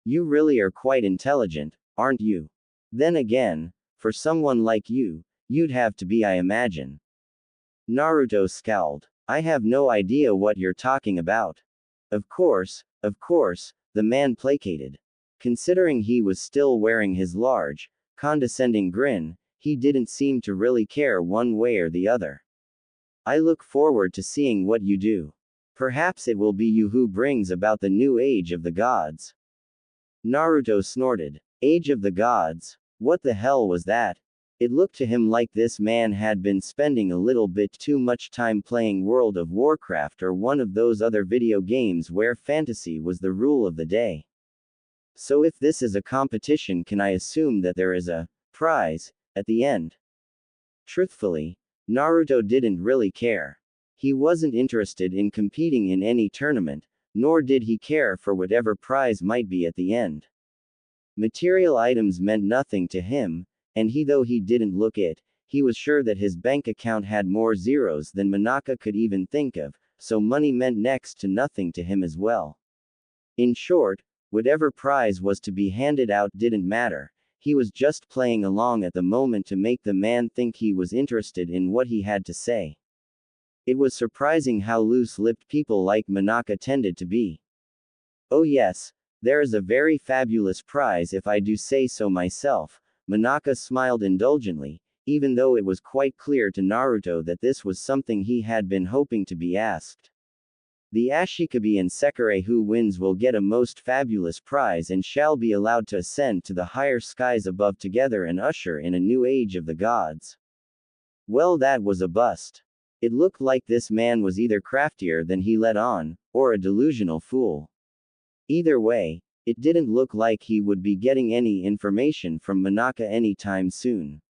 You really are quite intelligent, aren't you? Then again, for someone like you, you'd have to be, I imagine. Naruto scowled. I have no idea what you're talking about. Of course, the man placated. Considering he was still wearing his large, condescending grin, he didn't seem to really care one way or the other. I look forward to seeing what you do. Perhaps it will be you who brings about the new age of the gods. Naruto snorted. Age of the gods? What the hell was that? It looked to him like this man had been spending a little bit too much time playing World of Warcraft or one of those other video games where fantasy was the rule of the day. So if this is a competition, can I assume that there is a prize at the end? Truthfully, Naruto didn't really care. He wasn't interested in competing in any tournament, nor did he care for whatever prize might be at the end. Material items meant nothing to him, and though he didn't look it, he was sure that his bank account had more zeros than Manaka could even think of, so money meant next to nothing to him as well. In short, whatever prize was to be handed out didn't matter, he was just playing along at the moment to make the man think he was interested in what he had to say. It was surprising how loose-lipped people like Manaka tended to be. Oh yes, there is a very fabulous prize if I do say so myself. Manaka smiled indulgently, even though it was quite clear to Naruto that this was something he had been hoping to be asked. The Ashikabi and Sekirei who wins will get a most fabulous prize and shall be allowed to ascend to the higher skies above together and usher in a new age of the gods. Well, that was a bust. It looked like this man was either craftier than he let on, or a delusional fool. Either way, it didn't look like he would be getting any information from Manaka anytime soon.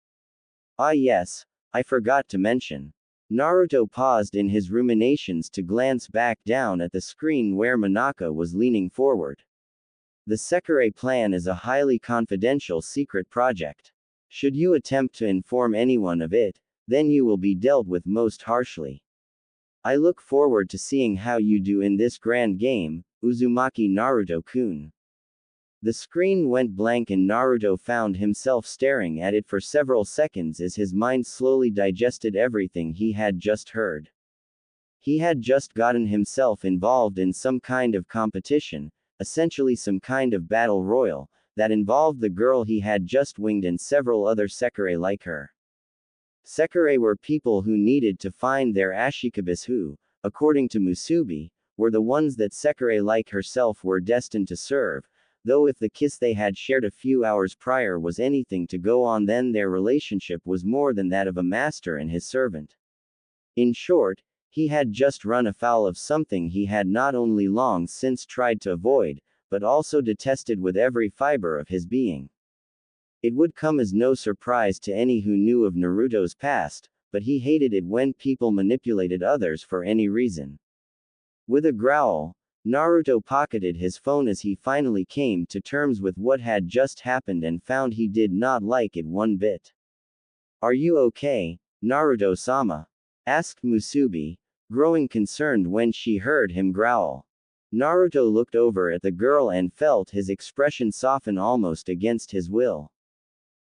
Ah yes, I forgot to mention. Naruto paused in his ruminations to glance back down at the screen where Manaka was leaning forward. The Sekirei plan is a highly confidential secret project. Should you attempt to inform anyone of it, then you will be dealt with most harshly. I look forward to seeing how you do in this grand game, Uzumaki Naruto-kun. The screen went blank and Naruto found himself staring at it for several seconds as his mind slowly digested everything he had just heard. He had just gotten himself involved in some kind of competition, essentially some kind of battle royal, that involved the girl he had just winged and several other Sekirei like her. Sekirei were people who needed to find their ashikabis who, according to Musubi, were the ones that Sekirei like herself were destined to serve, though if the kiss they had shared a few hours prior was anything to go on, then their relationship was more than that of a master and his servant. In short, he had just run afoul of something he had not only long since tried to avoid, but also detested with every fiber of his being. It would come as no surprise to any who knew of Naruto's past, but he hated it when people manipulated others for any reason. With a growl, Naruto pocketed his phone as he finally came to terms with what had just happened and found he did not like it one bit. "Are you okay, Naruto-sama?" asked Musubi, growing concerned when she heard him growl. Naruto looked over at the girl and felt his expression soften almost against his will.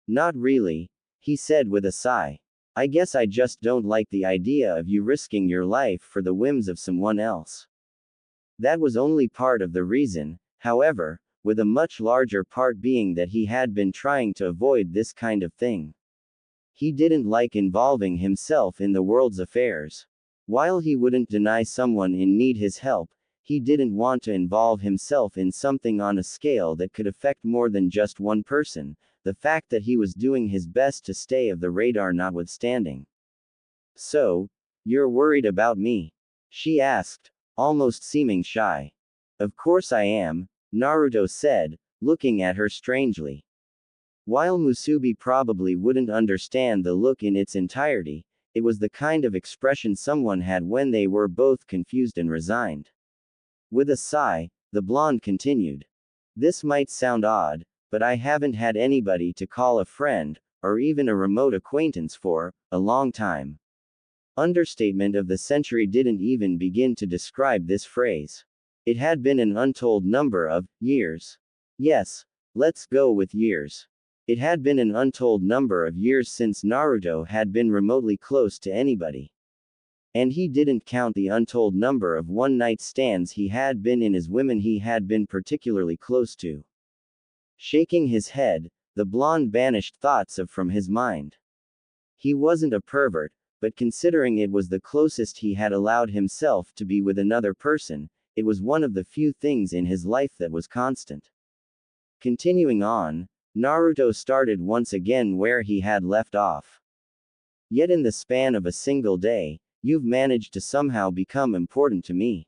"Not really," he said with a sigh. "I guess I just don't like the idea of you risking your life for the whims of someone else." That was only part of the reason, however, with a much larger part being that he had been trying to avoid this kind of thing. He didn't like involving himself in the world's affairs. While he wouldn't deny someone in need his help, he didn't want to involve himself in something on a scale that could affect more than just one person, the fact that he was doing his best to stay off the radar notwithstanding. "So, you're worried about me?" she asked, almost seeming shy. "Of course I am," Naruto said, looking at her strangely. While Musubi probably wouldn't understand the look in its entirety, it was the kind of expression someone had when they were both confused and resigned. With a sigh, the blonde continued. "This might sound odd, but I haven't had anybody to call a friend, or even a remote acquaintance for a long time." Understatement of the century didn't even begin to describe this phrase. It had been an untold number of years. Yes, let's go with years. It had been an untold number of years since Naruto had been remotely close to anybody. And he didn't count the untold number of one-night stands he had been in as women he had been particularly close to. Shaking his head, the blonde banished thoughts of from his mind. He wasn't a pervert, but considering it was the closest he had allowed himself to be with another person, it was one of the few things in his life that was constant. Continuing on, Naruto started once again where he had left off. "Yet in the span of a single day, you've managed to somehow become important to me."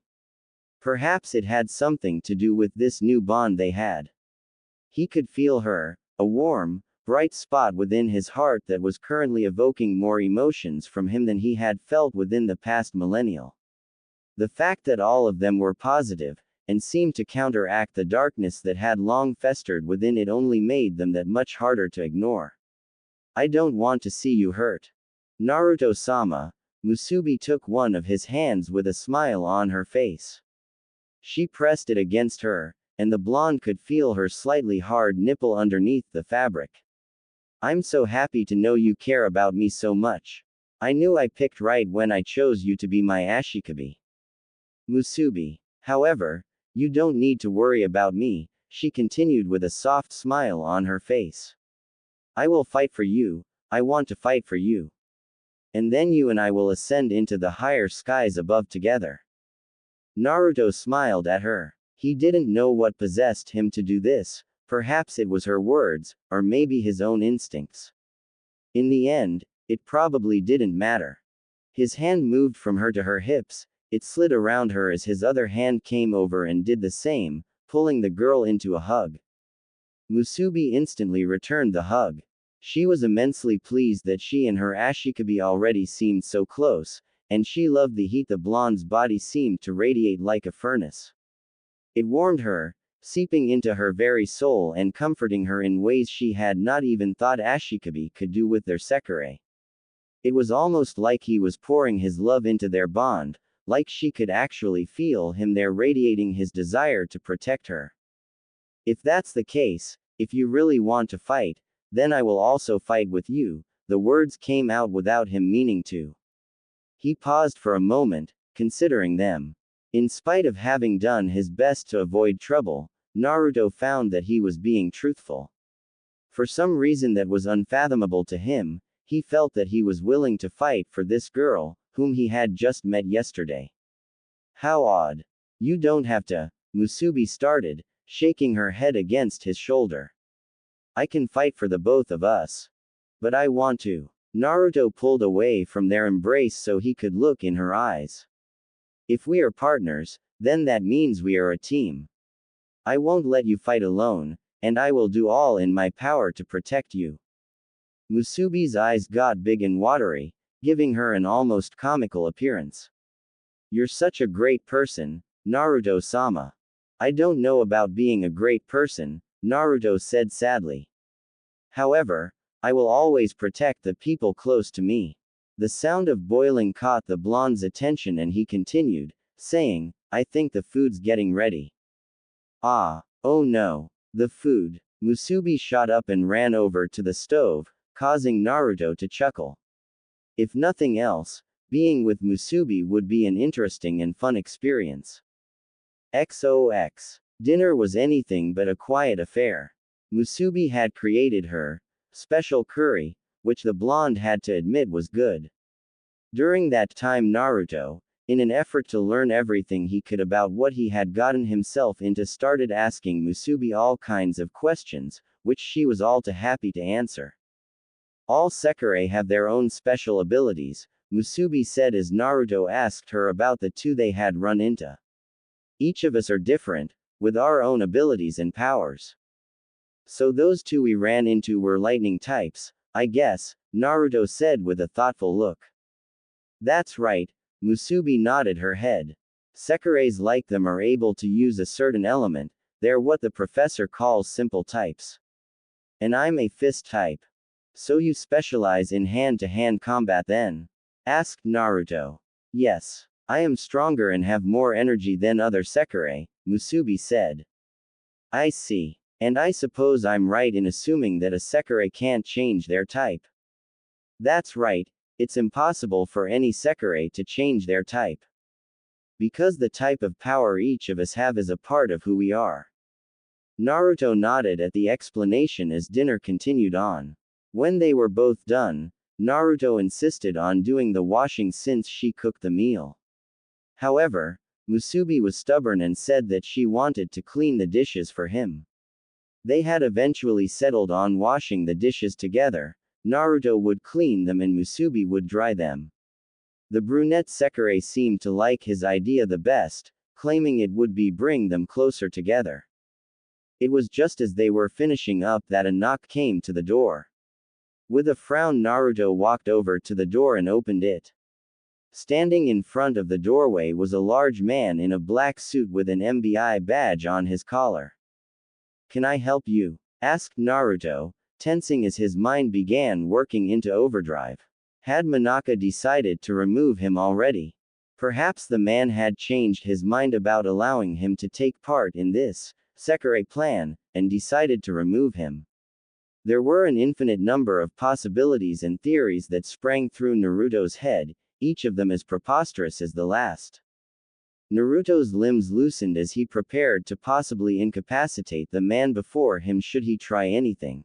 Perhaps it had something to do with this new bond they had. He could feel her, a warm, bright spot within his heart that was currently evoking more emotions from him than he had felt within the past millennial. The fact that all of them were positive, and seemed to counteract the darkness that had long festered within it, only made them that much harder to ignore. "I don't want to see you hurt, Naruto-sama." Musubi took one of his hands with a smile on her face. She pressed it against her, and the blonde could feel her slightly hard nipple underneath the fabric. "I'm so happy to know you care about me so much. I knew I picked right when I chose you to be my ashikabi." Musubi. "However, you don't need to worry about me," she continued with a soft smile on her face. "I will fight for you, I want to fight for you. And then you and I will ascend into the higher skies above together." Naruto smiled at her. He didn't know what possessed him to do this. Perhaps it was her words, or maybe his own instincts. In the end, it probably didn't matter. His hand moved from her to her hips, it slid around her as his other hand came over and did the same, pulling the girl into a hug. Musubi instantly returned the hug. She was immensely pleased that she and her ashikabi already seemed so close, and she loved the heat the blonde's body seemed to radiate like a furnace. It warmed her, seeping into her very soul and comforting her in ways she had not even thought ashikabi could do with their sekirei. It was almost like he was pouring his love into their bond, like she could actually feel him there radiating his desire to protect her. "If that's the case, if you really want to fight, then I will also fight with you." The words came out without him meaning to. He paused for a moment, considering them. In spite of having done his best to avoid trouble, Naruto found that he was being truthful. For some reason that was unfathomable to him, he felt that he was willing to fight for this girl, whom he had just met yesterday. How odd. You don't have to, Musubi started, shaking her head against his shoulder. I can fight for the both of us. But I want to. Naruto pulled away from their embrace so he could look in her eyes. If we are partners, then that means we are a team. I won't let you fight alone, and I will do all in my power to protect you. Musubi's eyes got big and watery, giving her an almost comical appearance. You're such a great person, Naruto-sama. I don't know about being a great person, Naruto said sadly. However, I will always protect the people close to me. The sound of boiling caught the blonde's attention and he continued, saying, I think the food's getting ready. Ah, oh no, the food. Musubi shot up and ran over to the stove, causing Naruto to chuckle. If nothing else, being with Musubi would be an interesting and fun experience. XOX. Dinner was anything but a quiet affair. Musubi had created her special curry, which the blonde had to admit was good. During that time Naruto, in an effort to learn everything he could about what he had gotten himself into, started asking Musubi all kinds of questions, which she was all too happy to answer. All Sekirei have their own special abilities, Musubi said as Naruto asked her about the two they had run into. Each of us are different, with our own abilities and powers. So those two we ran into were lightning types, I guess, Naruto said with a thoughtful look. That's right, Musubi nodded her head. Sekireis like them are able to use a certain element, they're what the professor calls simple types. And I'm a fist type. So you specialize in hand-to-hand combat then? Asked Naruto. Yes. I am stronger and have more energy than other Sekirei, Musubi said. I see. And I suppose I'm right in assuming that a Sekirei can't change their type. That's right, it's impossible for any Sekirei to change their type. Because the type of power each of us have is a part of who we are. Naruto nodded at the explanation as dinner continued on. When they were both done, Naruto insisted on doing the washing since she cooked the meal. However, Musubi was stubborn and said that she wanted to clean the dishes for him. They had eventually settled on washing the dishes together. Naruto would clean them and Musubi would dry them. The brunette Sekirei seemed to like his idea the best, claiming it would bring them closer together. It was just as they were finishing up that a knock came to the door. With a frown Naruto walked over to the door and opened it. Standing in front of the doorway was a large man in a black suit with an MBI badge on his collar. Can I help you? Asked Naruto, tensing as his mind began working into overdrive. Had Monaka decided to remove him already? Perhaps the man had changed his mind about allowing him to take part in this Sekirei plan, and decided to remove him. There were an infinite number of possibilities and theories that sprang through Naruto's head, each of them as preposterous as the last. Naruto's limbs loosened as he prepared to possibly incapacitate the man before him should he try anything.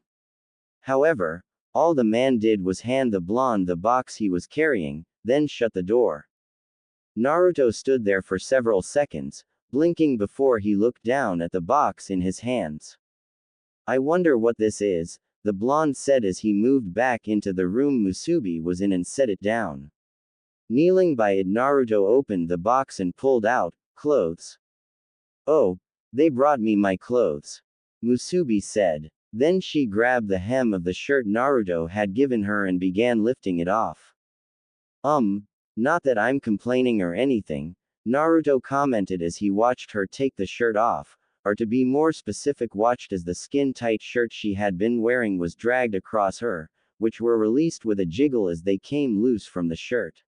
However, all the man did was hand the blonde the box he was carrying, then shut the door. Naruto stood there for several seconds, blinking before he looked down at the box in his hands. I wonder what this is, the blonde said as he moved back into the room Musubi was in and set it down. Kneeling by it, Naruto opened the box and pulled out clothes. Oh, they brought me my clothes, Musubi said. Then she grabbed the hem of the shirt Naruto had given her and began lifting it off. Not that I'm complaining or anything, Naruto commented as he watched her take the shirt off, or to be more specific watched as the skin-tight shirt she had been wearing was dragged across her, which were released with a jiggle as they came loose from the shirt.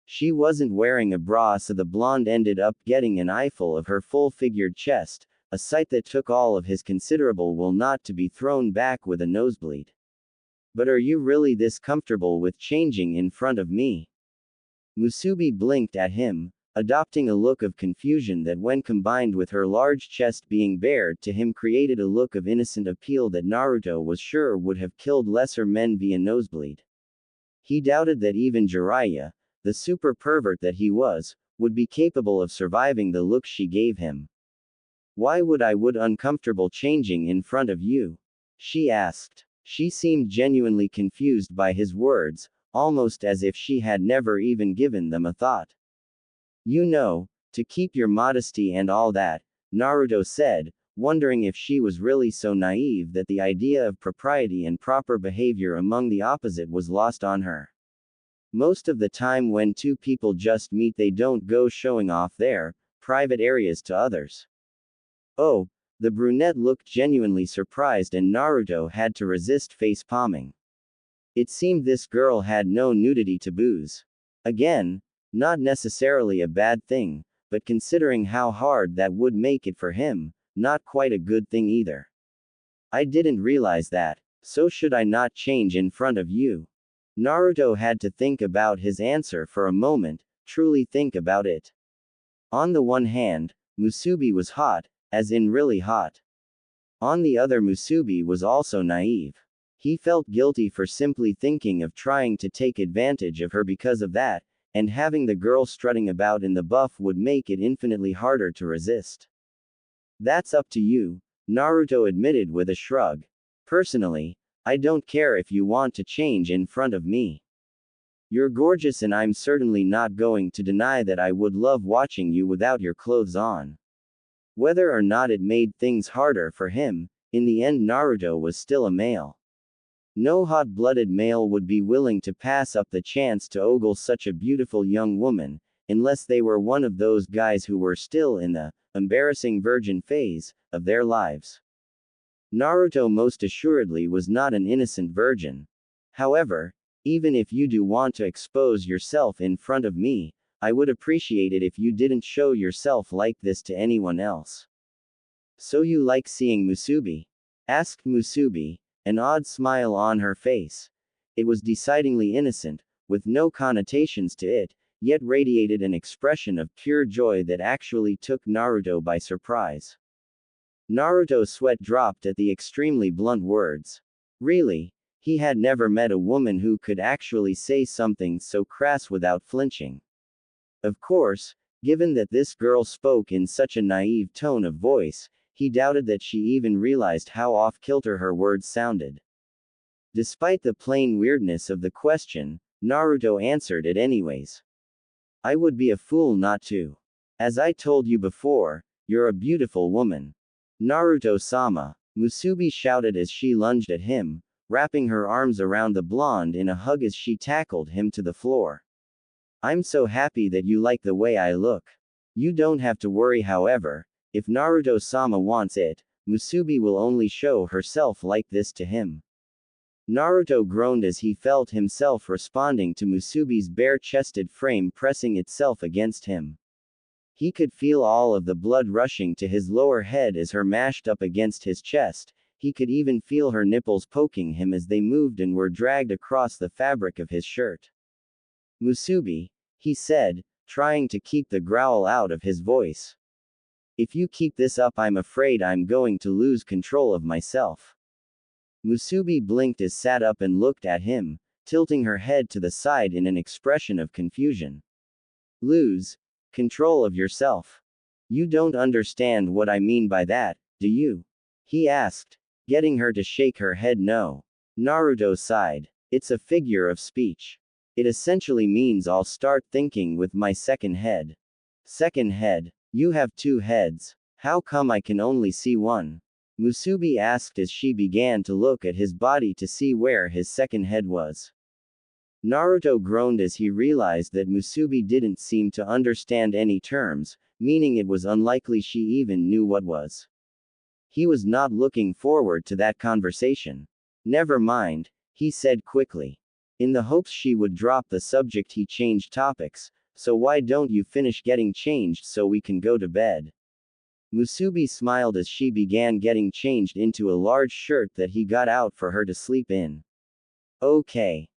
She wasn't wearing a bra, so the blonde ended up getting an eyeful of her full-figured chest, a sight that took all of his considerable will not to be thrown back with a nosebleed. But are you really this comfortable with changing in front of me? Musubi blinked at him, adopting a look of confusion that, when combined with her large chest being bared to him, created a look of innocent appeal that Naruto was sure would have killed lesser men via nosebleed. He doubted that even Jiraiya, the super pervert that he was, would be capable of surviving the look she gave him. "Why would I would uncomfortable changing in front of you?" she asked. She seemed genuinely confused by his words, almost as if she had never even given them a thought. "You know, to keep your modesty and all that," Naruto said, wondering if she was really so naive that the idea of propriety and proper behavior among the opposite was lost on her. Most of the time when two people just meet, they don't go showing off their private areas to others. "Oh," the brunette looked genuinely surprised and Naruto had to resist face palming. It seemed this girl had no nudity taboos. Again, not necessarily a bad thing, but considering how hard that would make it for him, not quite a good thing either. "I didn't realize that. So should I not change in front of you?" Naruto had to think about his answer for a moment, truly think about it. On the one hand, Musubi was hot, as in really hot. On the other, Musubi was also naive. He felt guilty for simply thinking of trying to take advantage of her because of that, and having the girl strutting about in the buff would make it infinitely harder to resist. "That's up to you," Naruto admitted with a shrug. "Personally, I don't care if you want to change in front of me. You're gorgeous and I'm certainly not going to deny that I would love watching you without your clothes on." Whether or not it made things harder for him, in the end Naruto was still a male. No hot-blooded male would be willing to pass up the chance to ogle such a beautiful young woman, unless they were one of those guys who were still in the embarrassing virgin phase of their lives. Naruto most assuredly was not an innocent virgin. "However, even if you do want to expose yourself in front of me, I would appreciate it if you didn't show yourself like this to anyone else." "So you like seeing Musubi?" asked Musubi, an odd smile on her face. It was decidedly innocent, with no connotations to it, yet radiated an expression of pure joy that actually took Naruto by surprise. Naruto's sweat dropped at the extremely blunt words. Really, he had never met a woman who could actually say something so crass without flinching. Of course, given that this girl spoke in such a naive tone of voice, he doubted that she even realized how off-kilter her words sounded. Despite the plain weirdness of the question, Naruto answered it anyways. "I would be a fool not to. As I told you before, you're a beautiful woman. Naruto-sama," Musubi shouted as she lunged at him, wrapping her arms around the blonde in a hug as she tackled him to the floor. "I'm so happy that you like the way I look. You don't have to worry, however. If Naruto-sama wants it, Musubi will only show herself like this to him." Naruto groaned as he felt himself responding to Musubi's bare-chested frame pressing itself against him. He could feel all of the blood rushing to his lower head as her mashed up against his chest. He could even feel her nipples poking him as they moved and were dragged across the fabric of his shirt. "Musubi," he said, trying to keep the growl out of his voice. "If you keep this up, I'm afraid I'm going to lose control of myself." Musubi blinked as sat up and looked at him, tilting her head to the side in an expression of confusion. "Lose control of yourself? You don't understand what I mean by that, do you?" he asked, getting her to shake her head no. Naruto sighed. "It's a figure of speech. It essentially means I'll start thinking with my second head." "Second head? You have two heads. How come I can only see one?" Musubi asked as she began to look at his body to see where his second head was. Naruto groaned as he realized that Musubi didn't seem to understand any terms, meaning it was unlikely she even knew what was. He was not looking forward to that conversation. "Never mind," he said quickly. In the hopes she would drop the subject, he changed topics. "So why don't you finish getting changed so we can go to bed?" Musubi smiled as she began getting changed into a large shirt that he got out for her to sleep in. "Okay.